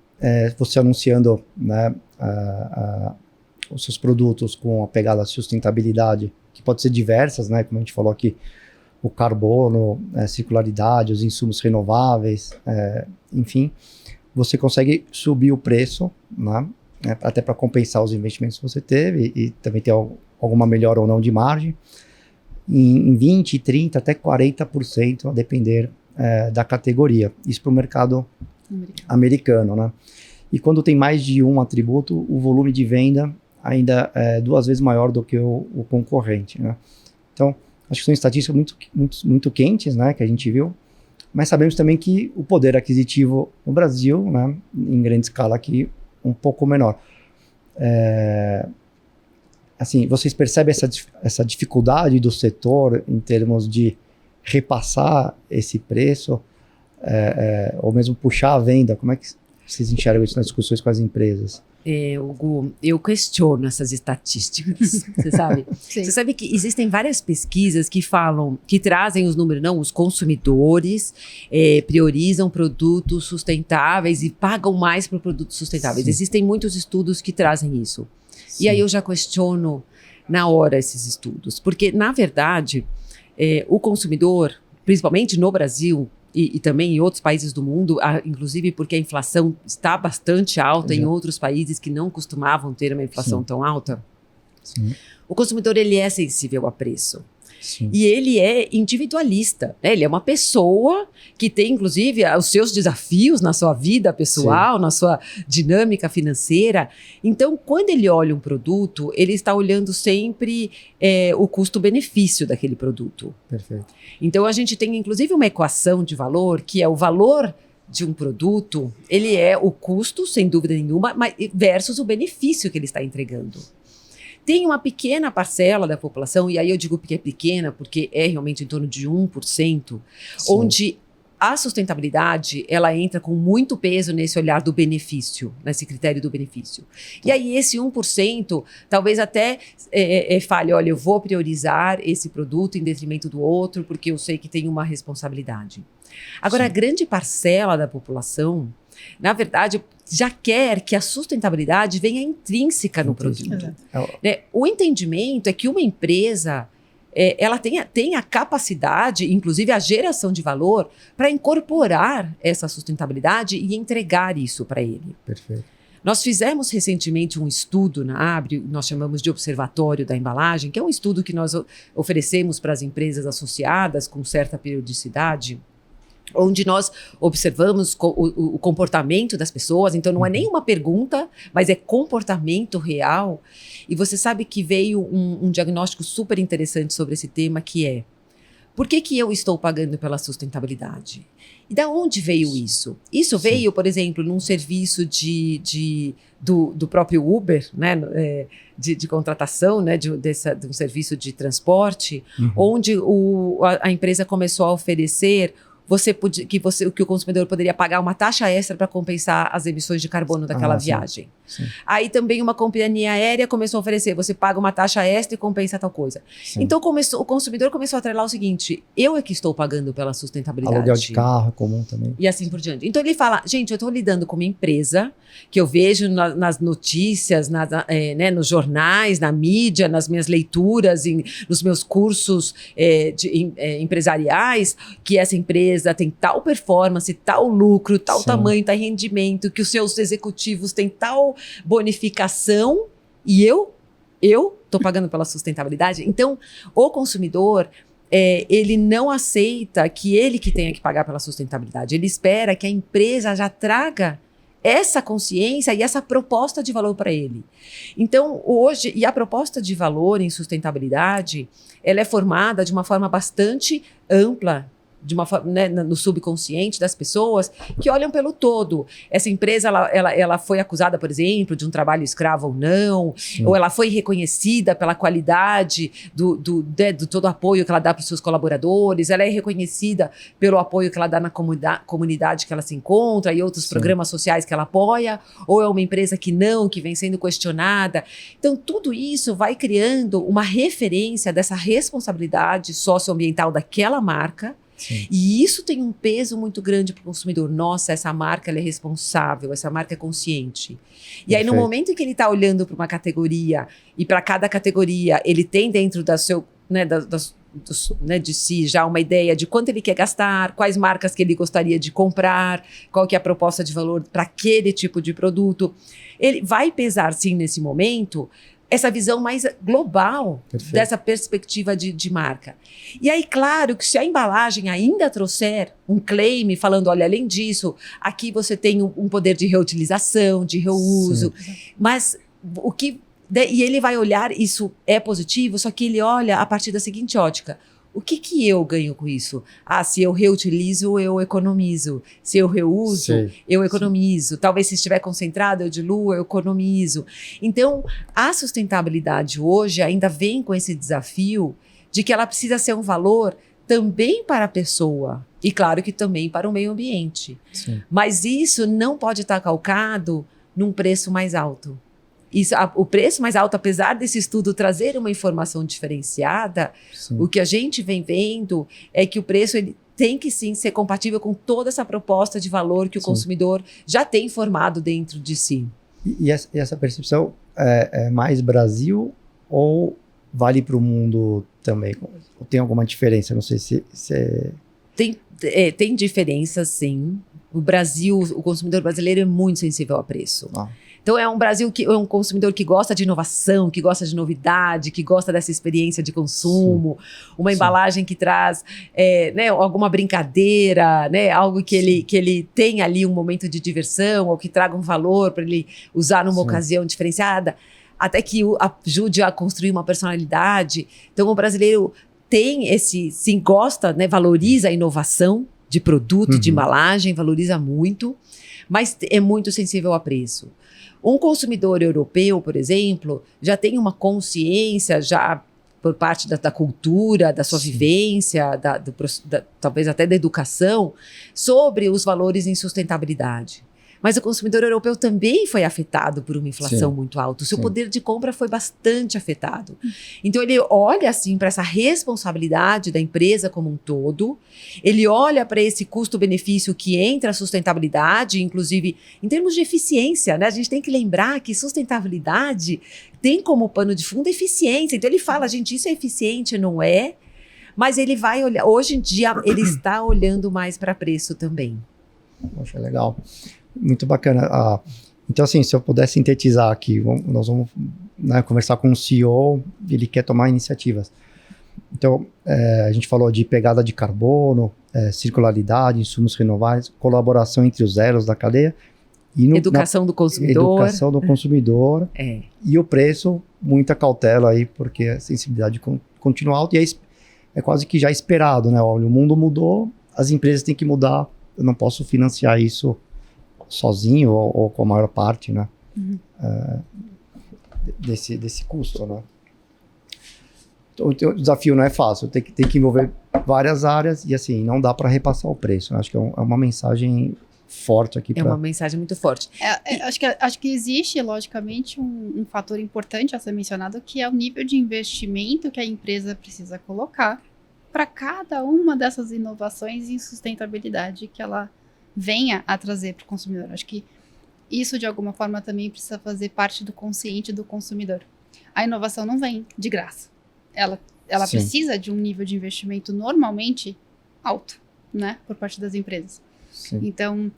você anunciando, né, os seus produtos com a pegada de sustentabilidade, que pode ser diversas, né? Como a gente falou aqui, o carbono, a circularidade, os insumos renováveis, enfim, você consegue subir o preço, né? Até para compensar os investimentos que você teve e também ter alguma melhora ou não de margem, em 20%, 30%, até 40%, a depender da categoria. Isso para o mercado americano, né? E quando tem mais de um atributo, o volume de venda ainda é 2 vezes maior do que o concorrente, né? Então, acho que são estatísticas muito quentes, né, que a gente viu, mas sabemos também que o poder aquisitivo no Brasil, né, em grande escala aqui, um pouco menor. Assim, vocês percebem essa dificuldade do setor em termos de repassar esse preço, ou mesmo puxar a venda? Como é que vocês enxergam isso nas discussões com as empresas? Hugo, eu questiono essas estatísticas, você sabe? Sim. Você sabe que existem várias pesquisas que falam, que trazem os números, não, os consumidores priorizam produtos sustentáveis e pagam mais por produtos sustentáveis. Sim. Existem muitos estudos que trazem isso. Sim. E aí eu já questiono na hora esses estudos, porque, na verdade, o consumidor, principalmente no Brasil, e também em outros países do mundo, inclusive porque a inflação está bastante alta em outros países que não costumavam ter uma inflação tão alta. Sim. O consumidor, ele é sensível a preço. Sim. E ele é individualista, né? Ele é uma pessoa que tem, inclusive, os seus desafios na sua vida pessoal, na sua dinâmica financeira. Então, quando ele olha um produto, ele está olhando sempre o custo-benefício daquele produto. Perfeito. Então, a gente tem, inclusive, uma equação de valor, que é o valor de um produto, ele é o custo, sem dúvida nenhuma, versus o benefício que ele está entregando. Tem uma pequena parcela da população, e aí eu digo que é pequena, porque é realmente em torno de 1%, onde a sustentabilidade, ela entra com muito peso nesse olhar do benefício, nesse critério do benefício. E aí esse 1% talvez até fale, olha, eu vou priorizar esse produto em detrimento do outro, porque eu sei que tem uma responsabilidade. Agora, a grande parcela da população, na verdade, já quer que a sustentabilidade venha intrínseca no produto. Né? O entendimento é que uma empresa ela tem a capacidade, inclusive a geração de valor, para incorporar essa sustentabilidade e entregar isso para ele. Perfeito. Nós fizemos recentemente um estudo na Abrio, nós chamamos de Observatório da Embalagem, que é um estudo que nós oferecemos para as empresas associadas com certa periodicidade, onde nós observamos o comportamento das pessoas. Então não é nem uma pergunta, mas é comportamento real. E você sabe que veio um diagnóstico super interessante sobre esse tema, que é: por que eu estou pagando pela sustentabilidade? E da onde veio isso? Isso veio, por exemplo, num serviço do próprio Uber, né, de contratação, né, de um serviço de transporte, onde a empresa começou a oferecer que o consumidor poderia pagar uma taxa extra para compensar as emissões de carbono daquela viagem. Sim. Aí também uma companhia aérea começou a oferecer, você paga uma taxa extra e compensa tal coisa. Sim. Então o consumidor começou a atrelar o seguinte: eu é que estou pagando pela sustentabilidade. Aluguel de carro comum também. E assim por diante. Então ele fala, gente, eu estou lidando com uma empresa que eu vejo nas notícias, nos jornais, na mídia, nas minhas leituras, nos meus cursos empresariais, que essa empresa tem tal performance, tal lucro, tal tamanho, tal rendimento, que os seus executivos têm tal bonificação, e eu estou pagando pela sustentabilidade. Então, o consumidor, ele não aceita que ele que tenha que pagar pela sustentabilidade. Ele espera que a empresa já traga essa consciência e essa proposta de valor para ele. Então, hoje, e a proposta de valor em sustentabilidade, ela é formada de uma forma bastante ampla, de uma forma, né, no subconsciente das pessoas que olham pelo todo. Essa empresa, ela foi acusada, por exemplo, de um trabalho escravo ou não, ou ela foi reconhecida pela qualidade do todo o apoio que ela dá para os seus colaboradores, ela é reconhecida pelo apoio que ela dá na comunidade que ela se encontra e outros programas sociais que ela apoia, ou é uma empresa que vem sendo questionada. Então, tudo isso vai criando uma referência dessa responsabilidade socioambiental daquela marca. Sim. E isso tem um peso muito grande para o consumidor. Nossa, essa marca ela é responsável, essa marca é consciente. E aí, no momento em que ele está olhando para uma categoria, e para cada categoria ele tem dentro da seu, de si já uma ideia de quanto ele quer gastar, quais marcas que ele gostaria de comprar, qual que é a proposta de valor para aquele tipo de produto, ele vai pesar, sim, nesse momento, essa visão mais global. Perfeito. Dessa perspectiva de marca. E aí, claro, que se a embalagem ainda trouxer um claim falando, olha, além disso, aqui você tem um poder de reutilização, de reuso, mas e ele vai olhar, isso é positivo, só que ele olha a partir da seguinte ótica: o que eu ganho com isso? Se eu reutilizo, eu economizo. Se eu reuso, eu economizo. Talvez se estiver concentrado, eu diluo, eu economizo. Então, a sustentabilidade hoje ainda vem com esse desafio de que ela precisa ser um valor também para a pessoa. E claro que também para o meio ambiente. Sim. Mas isso não pode estar calcado num preço mais alto. O preço mais alto, apesar desse estudo trazer uma informação diferenciada, o que a gente vem vendo é que o preço ele tem que sim ser compatível com toda essa proposta de valor que o consumidor já tem formado dentro de si. E essa percepção é mais Brasil ou vale para o mundo também? Tem alguma diferença? Não sei se Tem diferença, sim. O Brasil, o consumidor brasileiro é muito sensível a preço. Então é um consumidor que gosta de inovação, que gosta de novidade, que gosta dessa experiência de consumo, uma embalagem que traz alguma brincadeira, né, algo que ele tenha ali um momento de diversão ou que traga um valor para ele usar numa ocasião diferenciada, até que ajude a construir uma personalidade. Então o brasileiro tem sim, gosta, né, valoriza a inovação de produto, de embalagem, valoriza muito, mas é muito sensível a preço. Um consumidor europeu, por exemplo, já tem uma consciência, já por parte da cultura, da sua vivência, talvez até da educação, sobre os valores em sustentabilidade. Mas o consumidor europeu também foi afetado por uma inflação muito alta. O seu poder de compra foi bastante afetado. Então, ele olha, assim, para essa responsabilidade da empresa como um todo. Ele olha para esse custo-benefício que entra a sustentabilidade, inclusive em termos de eficiência, né? A gente tem que lembrar que sustentabilidade tem como pano de fundo eficiência. Então, ele fala, gente, isso é eficiente, não é? Mas ele vai olhar... Hoje em dia, ele está olhando mais para preço também. Poxa, legal. Muito bacana. Então, assim, se eu puder sintetizar aqui, nós vamos conversar com o CEO, ele quer tomar iniciativas. Então, a gente falou de pegada de carbono, circularidade, insumos renováveis, colaboração entre os elos da cadeia. E educação do consumidor. Educação do consumidor. E o preço, muita cautela aí, porque a sensibilidade continua alta e é quase que já esperado, né? Olha, o mundo mudou, as empresas têm que mudar, eu não posso financiar isso sozinho ou com a maior parte, né, desse custo, né. Então, o desafio não é fácil, tem que envolver várias áreas e, assim, não dá para repassar o preço. Eu acho que é uma mensagem forte aqui. É uma mensagem muito forte. Acho que existe, logicamente, um fator importante a ser mencionado, que é o nível de investimento que a empresa precisa colocar para cada uma dessas inovações em sustentabilidade que ela venha a trazer para o consumidor. Acho que isso, de alguma forma, também precisa fazer parte do consciente do consumidor. A inovação não vem de graça. Ela precisa de um nível de investimento normalmente alto, né, por parte das empresas. Sim. Então,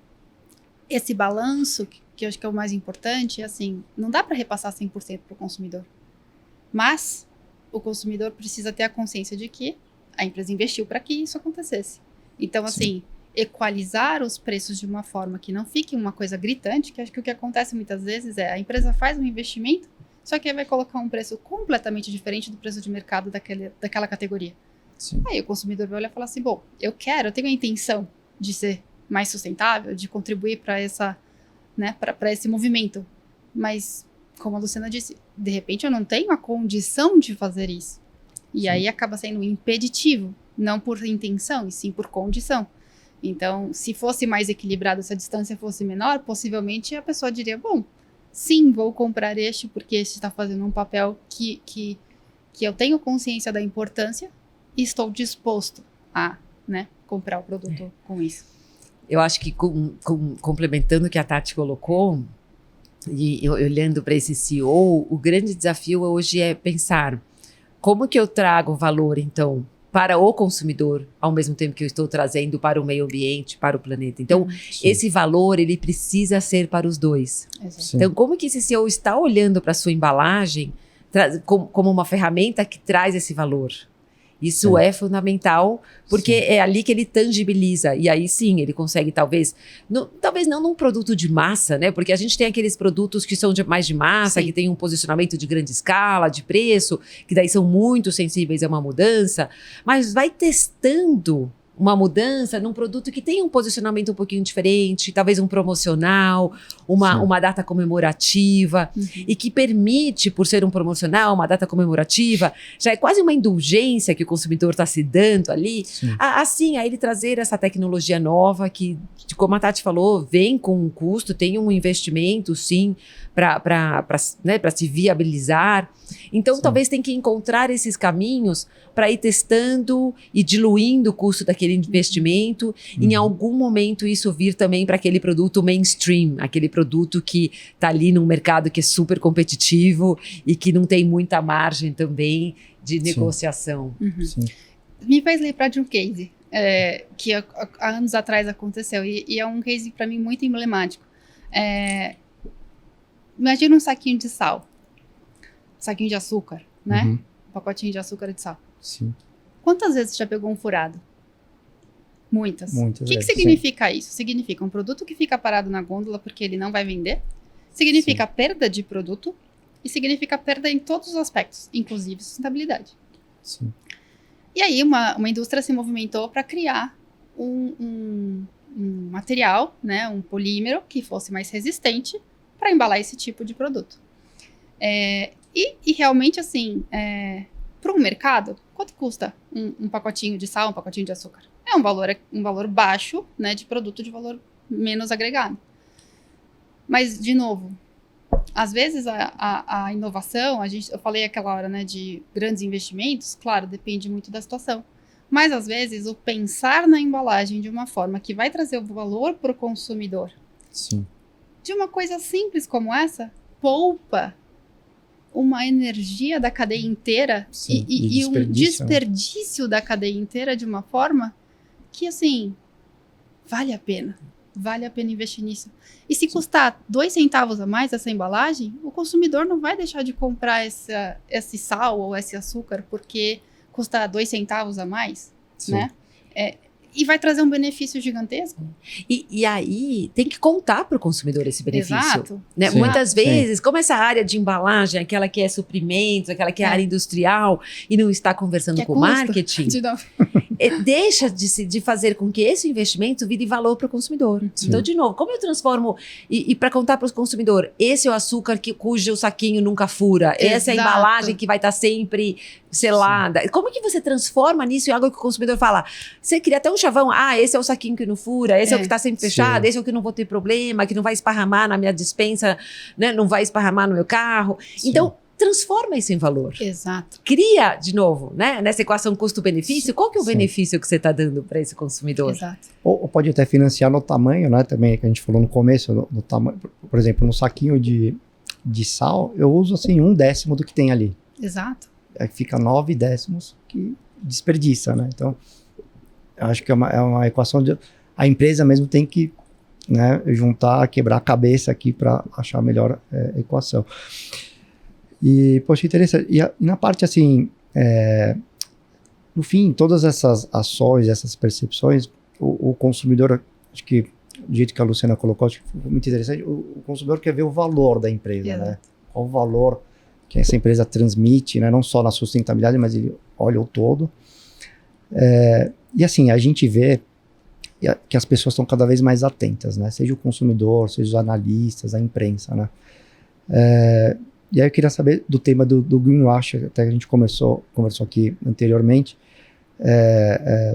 esse balanço, que eu acho que é o mais importante, é assim, não dá para repassar 100% para o consumidor. Mas o consumidor precisa ter a consciência de que a empresa investiu para que isso acontecesse. Então, assim, equalizar os preços de uma forma que não fique uma coisa gritante, que acho que o que acontece muitas vezes é a empresa faz um investimento, só que aí vai colocar um preço completamente diferente do preço de mercado daquela categoria. Sim. Aí o consumidor vai olhar e falar assim, bom, eu tenho a intenção de ser mais sustentável, de contribuir para esse movimento, mas, como a Luciana disse, de repente eu não tenho a condição de fazer isso. E aí acaba sendo impeditivo, não por intenção, e sim por condição. Então, se fosse mais equilibrado, se a distância fosse menor, possivelmente a pessoa diria, bom, sim, vou comprar este, porque este está fazendo um papel que eu tenho consciência da importância e estou disposto a, comprar o produto com isso. Eu acho que, complementando o que a Tati colocou, e olhando para esse CEO, o grande desafio hoje é pensar como que eu trago valor, então, para o consumidor, ao mesmo tempo que eu estou trazendo para o meio ambiente, para o planeta. Então, esse valor, ele precisa ser para os dois. Sim. Então, como que esse CEO está olhando para a sua embalagem como uma ferramenta que traz esse valor? Isso é fundamental, porque é ali que ele tangibiliza. E aí sim, ele consegue talvez não num produto de massa, né? Porque a gente tem aqueles produtos que são mais de massa, que tem um posicionamento de grande escala, de preço, que daí são muito sensíveis a uma mudança, mas vai testando uma mudança num produto que tem um posicionamento um pouquinho diferente, talvez um promocional, uma data comemorativa, e que permite, por ser um promocional, uma data comemorativa, já é quase uma indulgência que o consumidor está se dando ali, assim, a ele trazer essa tecnologia nova que, como a Tati falou, vem com um custo, tem um investimento, sim, para se viabilizar. Então, talvez tem que encontrar esses caminhos para ir testando e diluindo o custo daquele investimento. Em algum momento, isso vir também para aquele produto mainstream, aquele produto que está ali num mercado que é super competitivo e que não tem muita margem também de negociação. Me faz lembrar de um case que há anos atrás aconteceu, e é um case para mim muito emblemático. Imagina um saquinho de sal, saquinho de açúcar, né? Um pacotinho de açúcar e de sal. Sim. Quantas vezes você já pegou um furado? Muitas. O que significa isso? Significa um produto que fica parado na gôndola porque ele não vai vender, significa perda de produto e significa perda em todos os aspectos, inclusive sustentabilidade. Sim. E aí uma indústria se movimentou para criar um material, né, um polímero que fosse mais resistente para embalar esse tipo de produto. E realmente, assim, para um mercado, quanto custa um pacotinho de sal, um pacotinho de açúcar? É um valor baixo, né, de produto de valor menos agregado. Mas, de novo, às vezes a inovação, eu falei aquela hora, né, de grandes investimentos, claro, depende muito da situação. Mas, às vezes, o pensar na embalagem de uma forma que vai trazer o valor para o consumidor, de uma coisa simples como essa, poupa uma energia da cadeia inteira e um desperdício da cadeia inteira de uma forma que, assim, vale a pena investir nisso. E se custar 2 centavos a mais essa embalagem, o consumidor não vai deixar de comprar esse sal ou esse açúcar porque custa 2 centavos a mais, né? E vai trazer um benefício gigantesco. E aí tem que contar para o consumidor esse benefício. Exato. Né? Muitas vezes, como essa área de embalagem, aquela que é suprimentos, aquela que é área industrial e não está conversando com o marketing, deixa de fazer com que esse investimento vire valor para o consumidor. Então, de novo, como eu transformo, e para contar para o consumidor, esse é o açúcar cujo saquinho nunca fura, essa é a embalagem que vai estar sempre selada. Como que você transforma nisso em algo que o consumidor fala? Você queria até um chavão, esse é o saquinho que não fura, esse é o que está sempre fechado, esse é o que não vou ter problema, que não vai esparramar na minha despensa, né? Não vai esparramar no meu carro. Então, transforma isso em valor. Exato. Cria, de novo, né? Nessa equação custo-benefício, qual que é o benefício que você está dando para esse consumidor? Exato. Ou pode até financiar no tamanho, né? Também, que a gente falou no começo, no tamanho. Por exemplo, no saquinho de sal, eu uso assim 1/10 do que tem ali. Exato. Aí fica 9/10 que desperdiça, né? Então, eu acho que é uma equação a empresa mesmo tem que, né, juntar, quebrar a cabeça aqui para achar a melhor equação. E, poxa, interessante. E na parte, assim, no fim, todas essas ações, essas percepções, o consumidor, acho que do jeito que a Luciana colocou, acho que foi muito interessante, o consumidor quer ver o valor da empresa, né? Qual o valor que essa empresa transmite, né? Não só na sustentabilidade, mas ele olha o todo. E assim, a gente vê que as pessoas estão cada vez mais atentas, né? Seja o consumidor, seja os analistas, a imprensa, né? E aí eu queria saber do tema do greenwash, até que a gente conversou aqui anteriormente.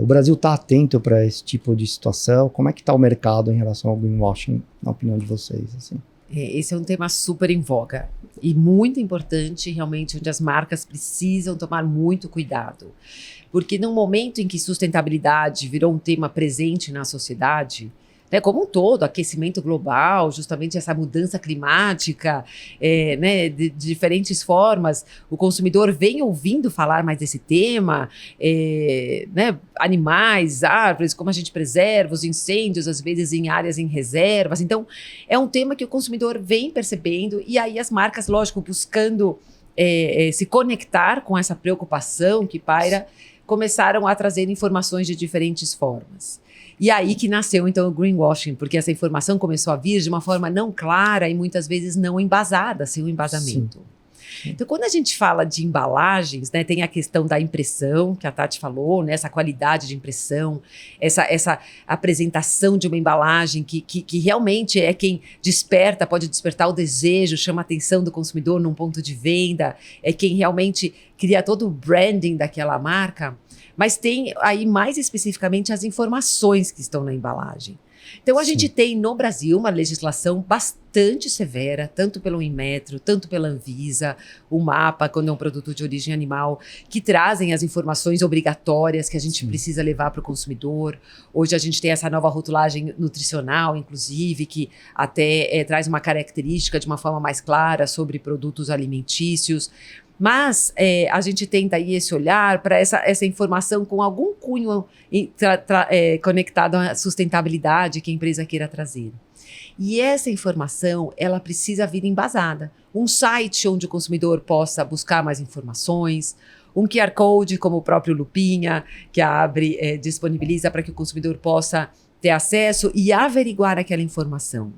O Brasil está atento para esse tipo de situação? Como é que está o mercado em relação ao greenwashing, na opinião de vocês? Assim? Esse é um tema super em voga e muito importante, realmente, onde as marcas precisam tomar muito cuidado. Porque num momento em que sustentabilidade virou um tema presente na sociedade, né, como um todo, aquecimento global, justamente essa mudança climática, né, de diferentes formas, o consumidor vem ouvindo falar mais desse tema, né, animais, árvores, como a gente preserva, os incêndios, às vezes em áreas em reservas. Então, é um tema que o consumidor vem percebendo e aí as marcas, lógico, buscando se conectar com essa preocupação que paira, começaram a trazer informações de diferentes formas. E aí que nasceu, então, o greenwashing, porque essa informação começou a vir de uma forma não clara e muitas vezes não embasada, sem um embasamento. Sim. Então, quando a gente fala de embalagens, né, tem a questão da impressão, que a Tati falou, né, essa qualidade de impressão, essa apresentação de uma embalagem que realmente é quem desperta, pode despertar o desejo, chama a atenção do consumidor num ponto de venda, é quem realmente cria todo o branding daquela marca. Mas tem aí mais especificamente as informações que estão na embalagem. Então, a gente tem no Brasil uma legislação bastante severa, tanto pelo Inmetro, tanto pela Anvisa, o MAPA, quando é um produto de origem animal, que trazem as informações obrigatórias que a gente precisa levar para o consumidor. Hoje a gente tem essa nova rotulagem nutricional, inclusive, que até traz uma característica de uma forma mais clara sobre produtos alimentícios. Mas a gente tenta aí esse olhar para essa informação com algum cunho conectado à sustentabilidade que a empresa queira trazer. E essa informação, ela precisa vir embasada. Um site onde o consumidor possa buscar mais informações, um QR Code, como o próprio Lupinha, que a Abre disponibiliza para que o consumidor possa ter acesso e averiguar aquela informação.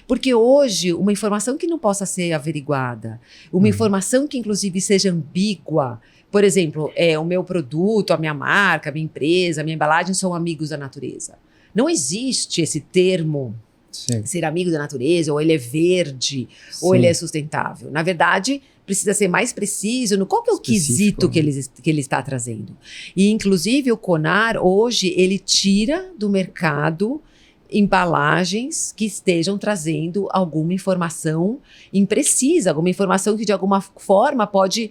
Porque hoje, uma informação que não possa ser averiguada, uma informação que inclusive seja ambígua, por exemplo, o meu produto, a minha marca, a minha empresa, a minha embalagem são amigos da natureza. Não existe esse termo, ser amigo da natureza, ou ele é verde, ou ele é sustentável. Na verdade, precisa ser mais preciso no qual que é o quesito que ele está trazendo. E inclusive o CONAR, hoje, ele tira do mercado embalagens que estejam trazendo alguma informação imprecisa, alguma informação que de alguma forma pode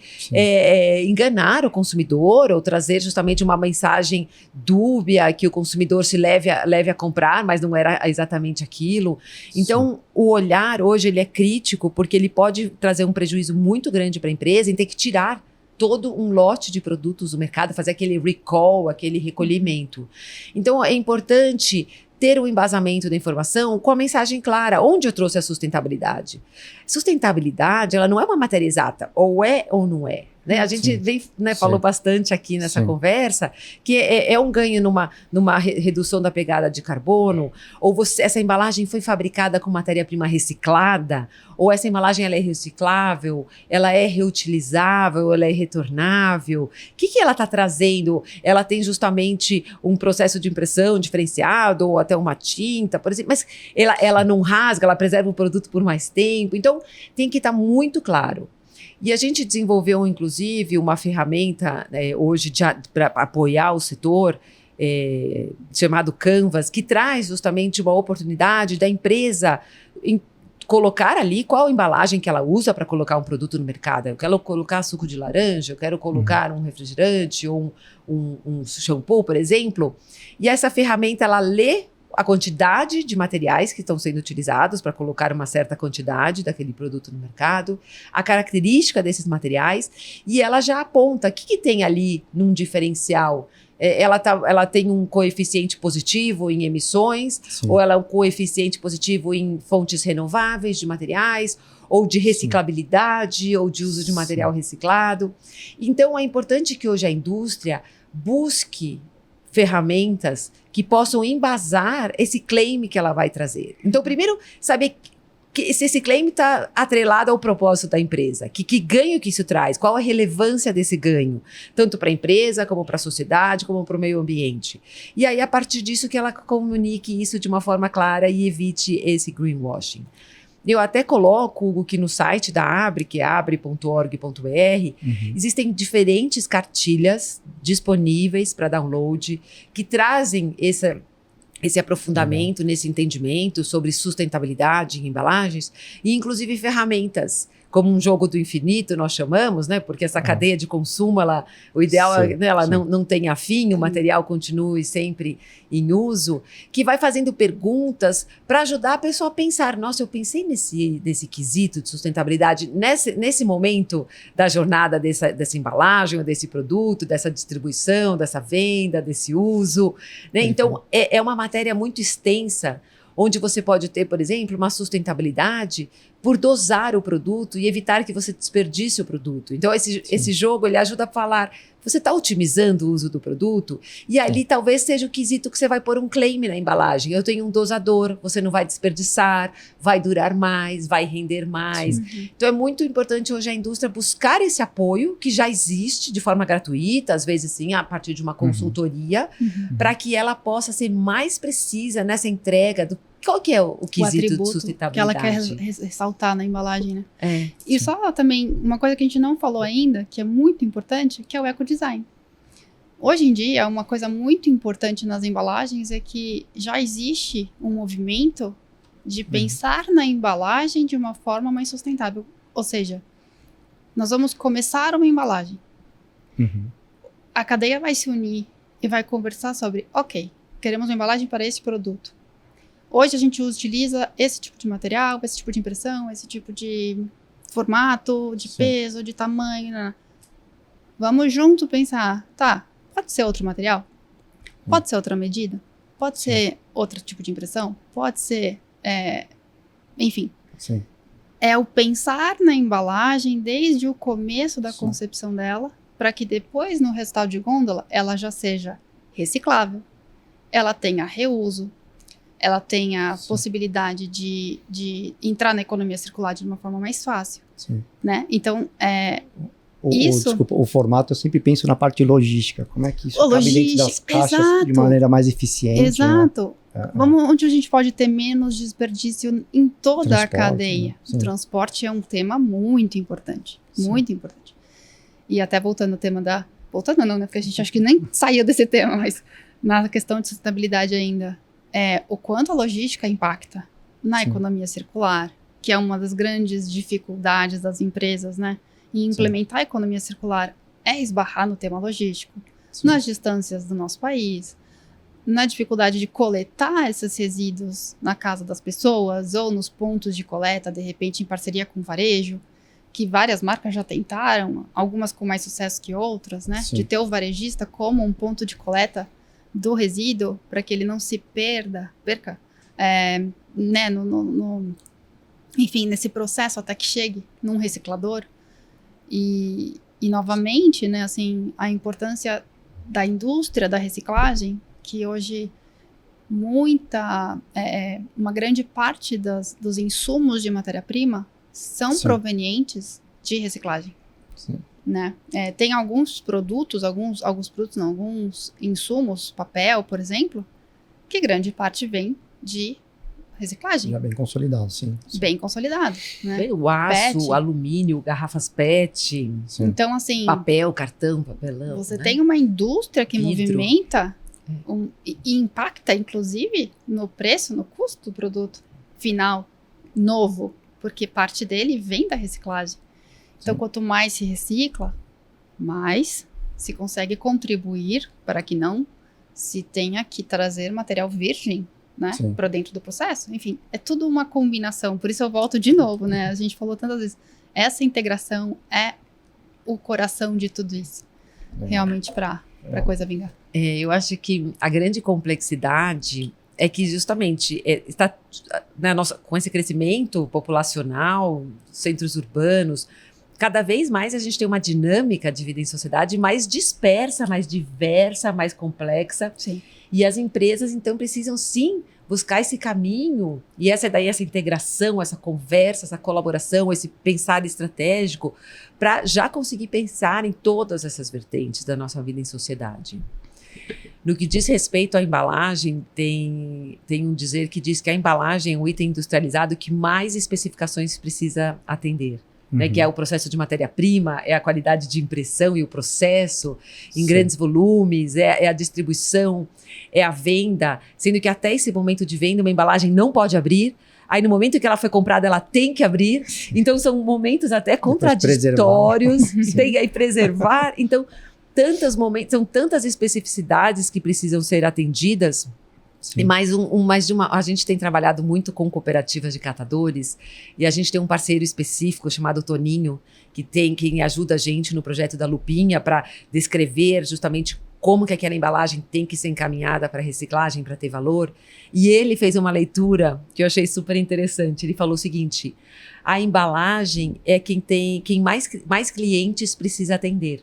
enganar o consumidor ou trazer justamente uma mensagem dúbia que o consumidor se leve a comprar, mas não era exatamente aquilo. Então, o olhar hoje ele é crítico porque ele pode trazer um prejuízo muito grande para a empresa em ter que tirar todo um lote de produtos do mercado, fazer aquele recall, aquele recolhimento. Então, é importante ter um embasamento da informação com a mensagem clara, onde eu trouxe a sustentabilidade. Sustentabilidade, ela não é uma matéria exata, ou é ou não é. Né? A gente falou bastante aqui nessa conversa que é um ganho numa redução da pegada de carbono, ou essa embalagem foi fabricada com matéria-prima reciclada, ou essa embalagem ela é reciclável, ela é reutilizável, ela é retornável. O que ela está trazendo? Ela tem justamente um processo de impressão diferenciado, ou até uma tinta, por exemplo, mas ela não rasga, ela preserva o produto por mais tempo. Então, tem que estar muito claro. E a gente desenvolveu, inclusive, uma ferramenta hoje para apoiar o setor, chamado Canvas, que traz justamente uma oportunidade da empresa colocar ali qual a embalagem que ela usa para colocar um produto no mercado. Eu quero colocar suco de laranja, eu quero colocar um refrigerante ou um shampoo, por exemplo. E essa ferramenta, ela lê a quantidade de materiais que estão sendo utilizados para colocar uma certa quantidade daquele produto no mercado, a característica desses materiais, e ela já aponta o que tem ali num diferencial. Ela tem um coeficiente positivo em emissões, ou ela é um coeficiente positivo em fontes renováveis de materiais, ou de reciclabilidade, ou de uso de material reciclado. Então, é importante que hoje a indústria busque ferramentas que possam embasar esse claim que ela vai trazer. Então, primeiro, saber se esse claim está atrelado ao propósito da empresa, que ganho que isso traz, qual a relevância desse ganho, tanto para a empresa, como para a sociedade, como para o meio ambiente. E aí, a partir disso, que ela comunique isso de uma forma clara e evite esse greenwashing. Eu até coloco, Hugo, que no site da Abre, que é abre.org.br, existem diferentes cartilhas disponíveis para download que trazem esse aprofundamento, nesse entendimento sobre sustentabilidade em embalagens e, inclusive, ferramentas, como um jogo do infinito, nós chamamos, né? Porque essa cadeia de consumo, o ideal é que ela não tenha fim, o material continue sempre em uso, que vai fazendo perguntas para ajudar a pessoa a pensar, nossa, eu pensei nesse quesito de sustentabilidade nesse momento da jornada dessa embalagem, ou desse produto, dessa distribuição, dessa venda, desse uso, né? Então, é uma matéria muito extensa, onde você pode ter, por exemplo, uma sustentabilidade por dosar o produto e evitar que você desperdice o produto. Então, esse jogo, ele ajuda a falar, você está otimizando o uso do produto? E ali talvez seja o quesito que você vai pôr um claim na embalagem. Eu tenho um dosador, você não vai desperdiçar, vai durar mais, vai render mais. Então, é muito importante hoje a indústria buscar esse apoio que já existe de forma gratuita, às vezes sim, a partir de uma consultoria, para que ela possa ser mais precisa nessa entrega do qual que é o quesito de sustentabilidade. Que ela quer ressaltar na embalagem, né? E só também, uma coisa que a gente não falou ainda, que é muito importante, que é o ecodesign. Hoje em dia, uma coisa muito importante nas embalagens é que já existe um movimento de pensar na embalagem de uma forma mais sustentável. Ou seja, nós vamos começar uma embalagem. A cadeia vai se unir e vai conversar sobre, ok, queremos uma embalagem para esse produto. Hoje a gente utiliza esse tipo de material, esse tipo de impressão, esse tipo de formato, de peso, de tamanho. Né? Vamos junto pensar, tá, pode ser outro material? Pode ser outra medida? Pode ser outro tipo de impressão? Pode ser, enfim. É o pensar na embalagem desde o começo da concepção dela, para que depois no resultado de gôndola ela já seja reciclável, ela tenha reuso, ela tem a possibilidade de entrar na economia circular de uma forma mais fácil, né? Então, desculpa, o formato eu sempre penso na parte logística. Como é que isso cabe dentro das caixas de maneira mais eficiente? Exato. Né? Onde a gente pode ter menos desperdício em toda a cadeia. Né? O transporte é um tema muito importante. Muito importante. E até voltando ao tema da... Voltando não, né? Porque a gente acho que nem saiu desse tema, mas na questão de sustentabilidade ainda... o quanto a logística impacta na economia circular, que é uma das grandes dificuldades das empresas, né? E implementar a economia circular é esbarrar no tema logístico, nas distâncias do nosso país, na dificuldade de coletar esses resíduos na casa das pessoas ou nos pontos de coleta, de repente em parceria com o varejo, que várias marcas já tentaram, algumas com mais sucesso que outras, né? De ter o varejista como um ponto de coleta do resíduo, para que ele não se perca, né, enfim, nesse processo até que chegue num reciclador. E novamente, né, assim, a importância da indústria da reciclagem, que hoje uma grande parte dos insumos de matéria-prima são provenientes de reciclagem. Né? Tem alguns produtos, alguns insumos, papel, por exemplo, que grande parte vem de reciclagem. Já bem consolidado, Bem consolidado, né? O aço, PET. Alumínio, garrafas PET. Então, assim... Papel, cartão, papelão. Você né? tem uma indústria que Vidro. movimenta e impacta, inclusive, no preço, no custo do produto final, novo, porque parte dele vem da reciclagem. Então, quanto mais se recicla, mais se consegue contribuir para que não se tenha que trazer material virgem, né, para dentro do processo. Enfim, é tudo uma combinação. Por isso eu volto de novo, né? A gente falou tantas vezes. Essa integração é o coração de tudo isso. Realmente para a coisa vingar. Eu acho que a grande complexidade é que justamente está com esse crescimento populacional, centros urbanos, cada vez mais a gente tem uma dinâmica de vida em sociedade mais dispersa, mais diversa, mais complexa. E as empresas, então, precisam sim buscar esse caminho e essa integração, essa conversa, essa colaboração, esse pensar estratégico para já conseguir pensar em todas essas vertentes da nossa vida em sociedade. No que diz respeito à embalagem, tem um dizer que diz que a embalagem é um item industrializado que mais especificações precisa atender. Né, que é o processo de matéria-prima, é a qualidade de impressão e o processo em grandes volumes, é a distribuição, é a venda, sendo que até esse momento de venda uma embalagem não pode abrir, aí no momento que ela foi comprada ela tem que abrir, então são momentos até contraditórios, tem que preservar, então são tantas especificidades que precisam ser atendidas. E a gente tem trabalhado muito com cooperativas de catadores e a gente tem um parceiro específico chamado Toninho, quem ajuda a gente no projeto da Lupinha para descrever justamente como que aquela embalagem tem que ser encaminhada para reciclagem, para ter valor. E ele fez uma leitura que eu achei super interessante. Ele falou o seguinte: a embalagem é quem mais clientes precisa atender.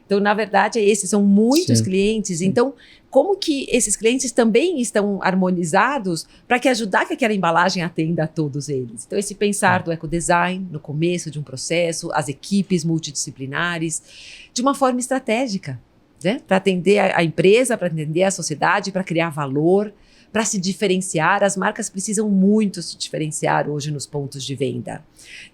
Então, na verdade, esses são muitos clientes. Então, como que esses clientes também estão harmonizados para que ajudar que aquela embalagem atenda a todos eles? Então, esse pensar do ecodesign no começo de um processo, as equipes multidisciplinares, de uma forma estratégica, né? Para atender a empresa, para atender a sociedade, para criar valor, para se diferenciar. As marcas precisam muito se diferenciar hoje nos pontos de venda.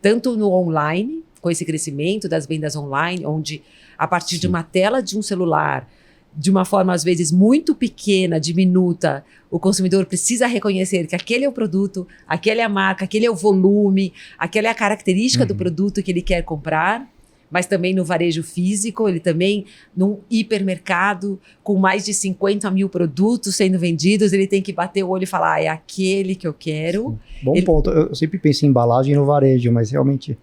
Tanto no online, com esse crescimento das vendas online, onde a partir de uma tela de um celular, de uma forma às vezes muito pequena, diminuta, o consumidor precisa reconhecer que aquele é o produto, aquele é a marca, aquele é o volume, aquela é a característica do produto que ele quer comprar, mas também no varejo físico, ele também num hipermercado com mais de 50 mil produtos sendo vendidos, ele tem que bater o olho e falar, é aquele que eu quero. Bom ponto, eu sempre penso em embalagem no varejo, mas realmente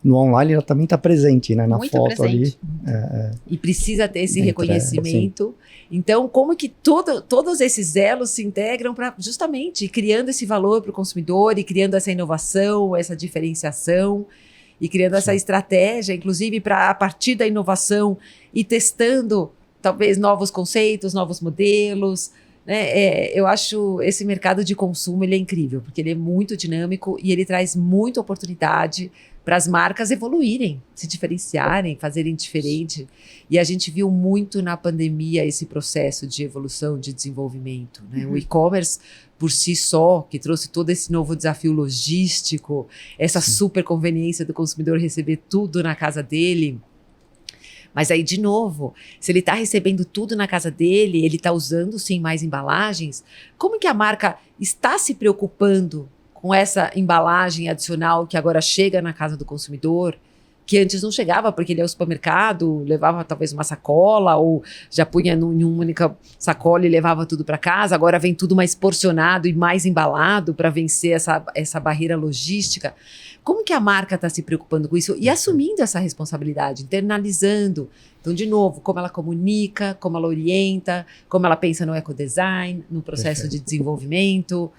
no online ela também está presente, né? Na muito foto presente. Ali. E precisa ter esse reconhecimento. Então, como que todos esses elos se integram para justamente criando esse valor para o consumidor e criando essa inovação, essa diferenciação e criando essa estratégia, inclusive para a partir da inovação e testando talvez novos conceitos, novos modelos. Né? Eu acho esse mercado de consumo ele é incrível, porque ele é muito dinâmico e ele traz muita oportunidade para as marcas evoluírem, se diferenciarem, fazerem diferente. E a gente viu muito na pandemia esse processo de evolução, de desenvolvimento. Né? O e-commerce, por si só, que trouxe todo esse novo desafio logístico, essa super conveniência do consumidor receber tudo na casa dele. Mas aí, de novo, se ele está recebendo tudo na casa dele, ele está usando, sim, mais embalagens, como que a marca está se preocupando com essa embalagem adicional que agora chega na casa do consumidor, que antes não chegava porque ele ia ao supermercado, levava talvez uma sacola ou já punha em uma única sacola e levava tudo para casa, agora vem tudo mais porcionado e mais embalado para vencer essa barreira logística. Como que a marca está se preocupando com isso e assumindo essa responsabilidade, internalizando? Então, de novo, como ela comunica, como ela orienta, como ela pensa no ecodesign, no processo de desenvolvimento.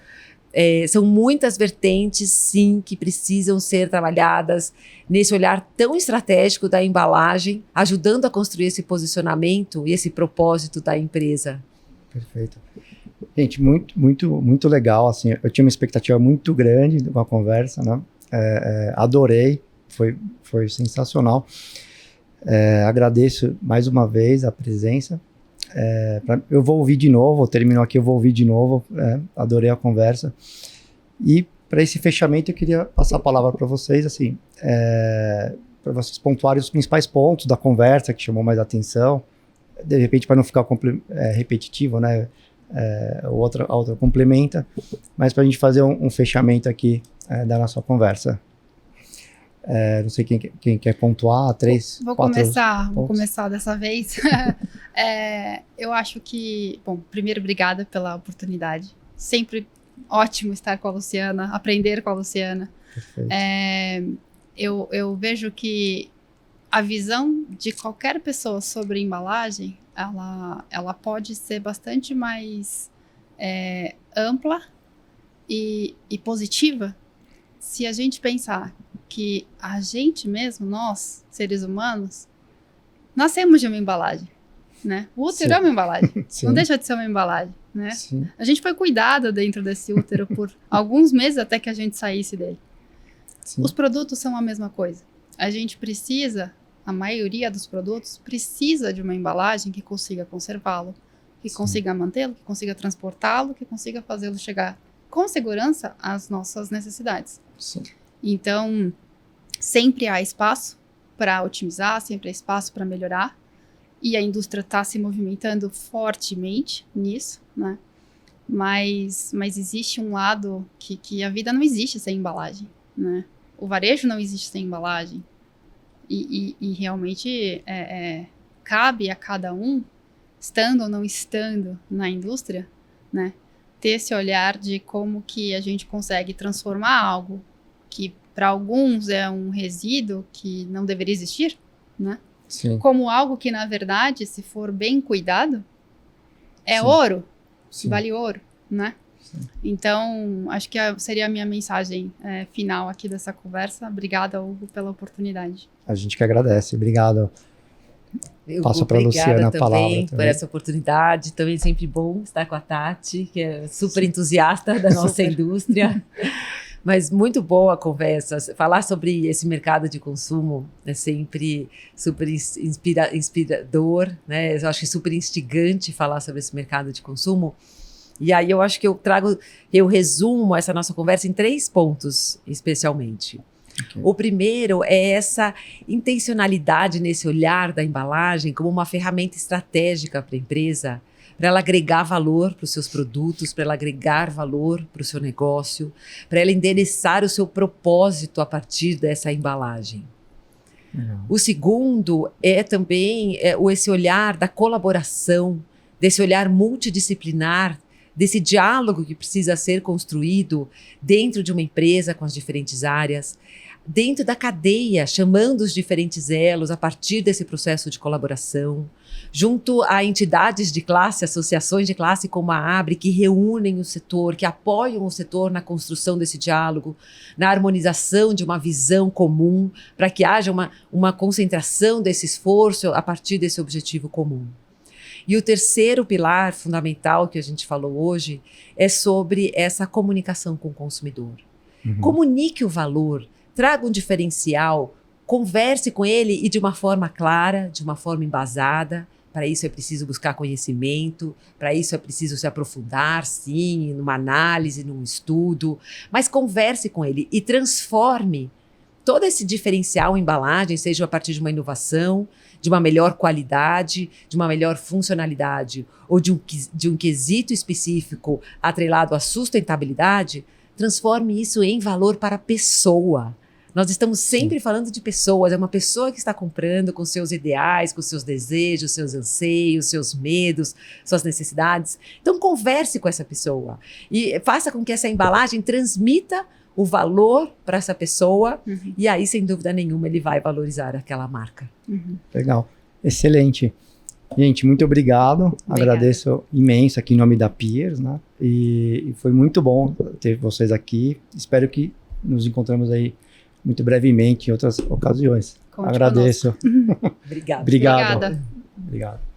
São muitas vertentes, sim, que precisam ser trabalhadas nesse olhar tão estratégico da embalagem, ajudando a construir esse posicionamento e esse propósito da empresa. Perfeito. Gente, muito legal. Assim, eu tinha uma expectativa muito grande de uma conversa, né? Adorei, foi sensacional. Agradeço mais uma vez a presença. Eu vou ouvir de novo, terminou aqui, eu vou ouvir de novo, adorei a conversa. E para esse fechamento eu queria passar a palavra para vocês, assim, para vocês pontuarem os principais pontos da conversa que chamou mais atenção, de repente para não ficar repetitivo, né, a outra complementa, mas para a gente fazer um fechamento aqui da nossa conversa. Não sei quem quer pontuar, Vou começar dessa vez. Eu acho que, bom, primeiro, obrigada pela oportunidade. Sempre ótimo estar com a Luciana, aprender com a Luciana. Eu vejo que a visão de qualquer pessoa sobre embalagem, ela pode ser bastante mais ampla e positiva se a gente pensar que a gente mesmo, nós, seres humanos, nascemos de uma embalagem, né? O útero é uma embalagem, não deixa de ser uma embalagem, né? Sim. A gente foi cuidado dentro desse útero por alguns meses até que a gente saísse dele. Sim. Os produtos são a mesma coisa. A gente precisa, a maioria dos produtos, precisa de uma embalagem que consiga conservá-lo, que consiga mantê-lo, que consiga transportá-lo, que consiga fazê-lo chegar com segurança às nossas necessidades. Sim. Então, sempre há espaço para otimizar, sempre há espaço para melhorar, e a indústria está se movimentando fortemente nisso, né? Mas existe um lado que a vida não existe sem embalagem, né? O varejo não existe sem embalagem, e realmente cabe a cada um, estando ou não estando na indústria, né? Ter esse olhar de como que a gente consegue transformar algo que para alguns é um resíduo que não deveria existir, né? Sim. como algo que, na verdade, se for bem cuidado, é Sim. ouro, Sim. vale ouro, né? Sim. Então, acho que seria a minha mensagem final aqui dessa conversa. Obrigada, Hugo, pela oportunidade. A gente que agradece. Obrigado. Passo para a Obrigada Luciana a palavra também por também. essa oportunidade. Também sempre bom estar com a Tati, que é super entusiasta da nossa indústria. Mas muito boa a conversa. Falar sobre esse mercado de consumo é sempre super inspirador, né? Eu acho que é super instigante falar sobre esse mercado de consumo. E aí eu acho que eu resumo essa nossa conversa em 3 pontos, especialmente. Okay. O primeiro é essa intencionalidade nesse olhar da embalagem como uma ferramenta estratégica para a empresa, para ela agregar valor para os seus produtos, para ela agregar valor para o seu negócio, para ela endereçar o seu propósito a partir dessa embalagem. O segundo é também esse olhar da colaboração, desse olhar multidisciplinar, desse diálogo que precisa ser construído dentro de uma empresa com as diferentes áreas, dentro da cadeia, chamando os diferentes elos a partir desse processo de colaboração, junto a entidades de classe, associações de classe como a ABRE, que reúnem o setor, que apoiam o setor na construção desse diálogo, na harmonização de uma visão comum, para que haja uma concentração desse esforço a partir desse objetivo comum. E o terceiro pilar fundamental que a gente falou hoje é sobre essa comunicação com o consumidor. Uhum. Comunique o valor, traga um diferencial, converse com ele e de uma forma clara, de uma forma embasada. Para isso é preciso buscar conhecimento, para isso é preciso se aprofundar, sim, numa análise, num estudo, mas converse com ele e transforme todo esse diferencial em embalagem, seja a partir de uma inovação, de uma melhor qualidade, de uma melhor funcionalidade ou de um quesito específico atrelado à sustentabilidade, transforme isso em valor para a pessoa. Nós estamos sempre falando de pessoas, é uma pessoa que está comprando com seus ideais, com seus desejos, seus anseios, seus medos, suas necessidades. Então converse com essa pessoa e faça com que essa embalagem transmita o valor para essa pessoa, e aí, sem dúvida nenhuma, ele vai valorizar aquela marca. Legal, excelente. Gente, muito obrigado. Agradeço imenso aqui em nome da Peers, né? E foi muito bom ter vocês aqui. Espero que nos encontramos aí muito brevemente em outras ocasiões. Conte agradeço. Obrigada. Obrigado. Obrigada. Obrigado.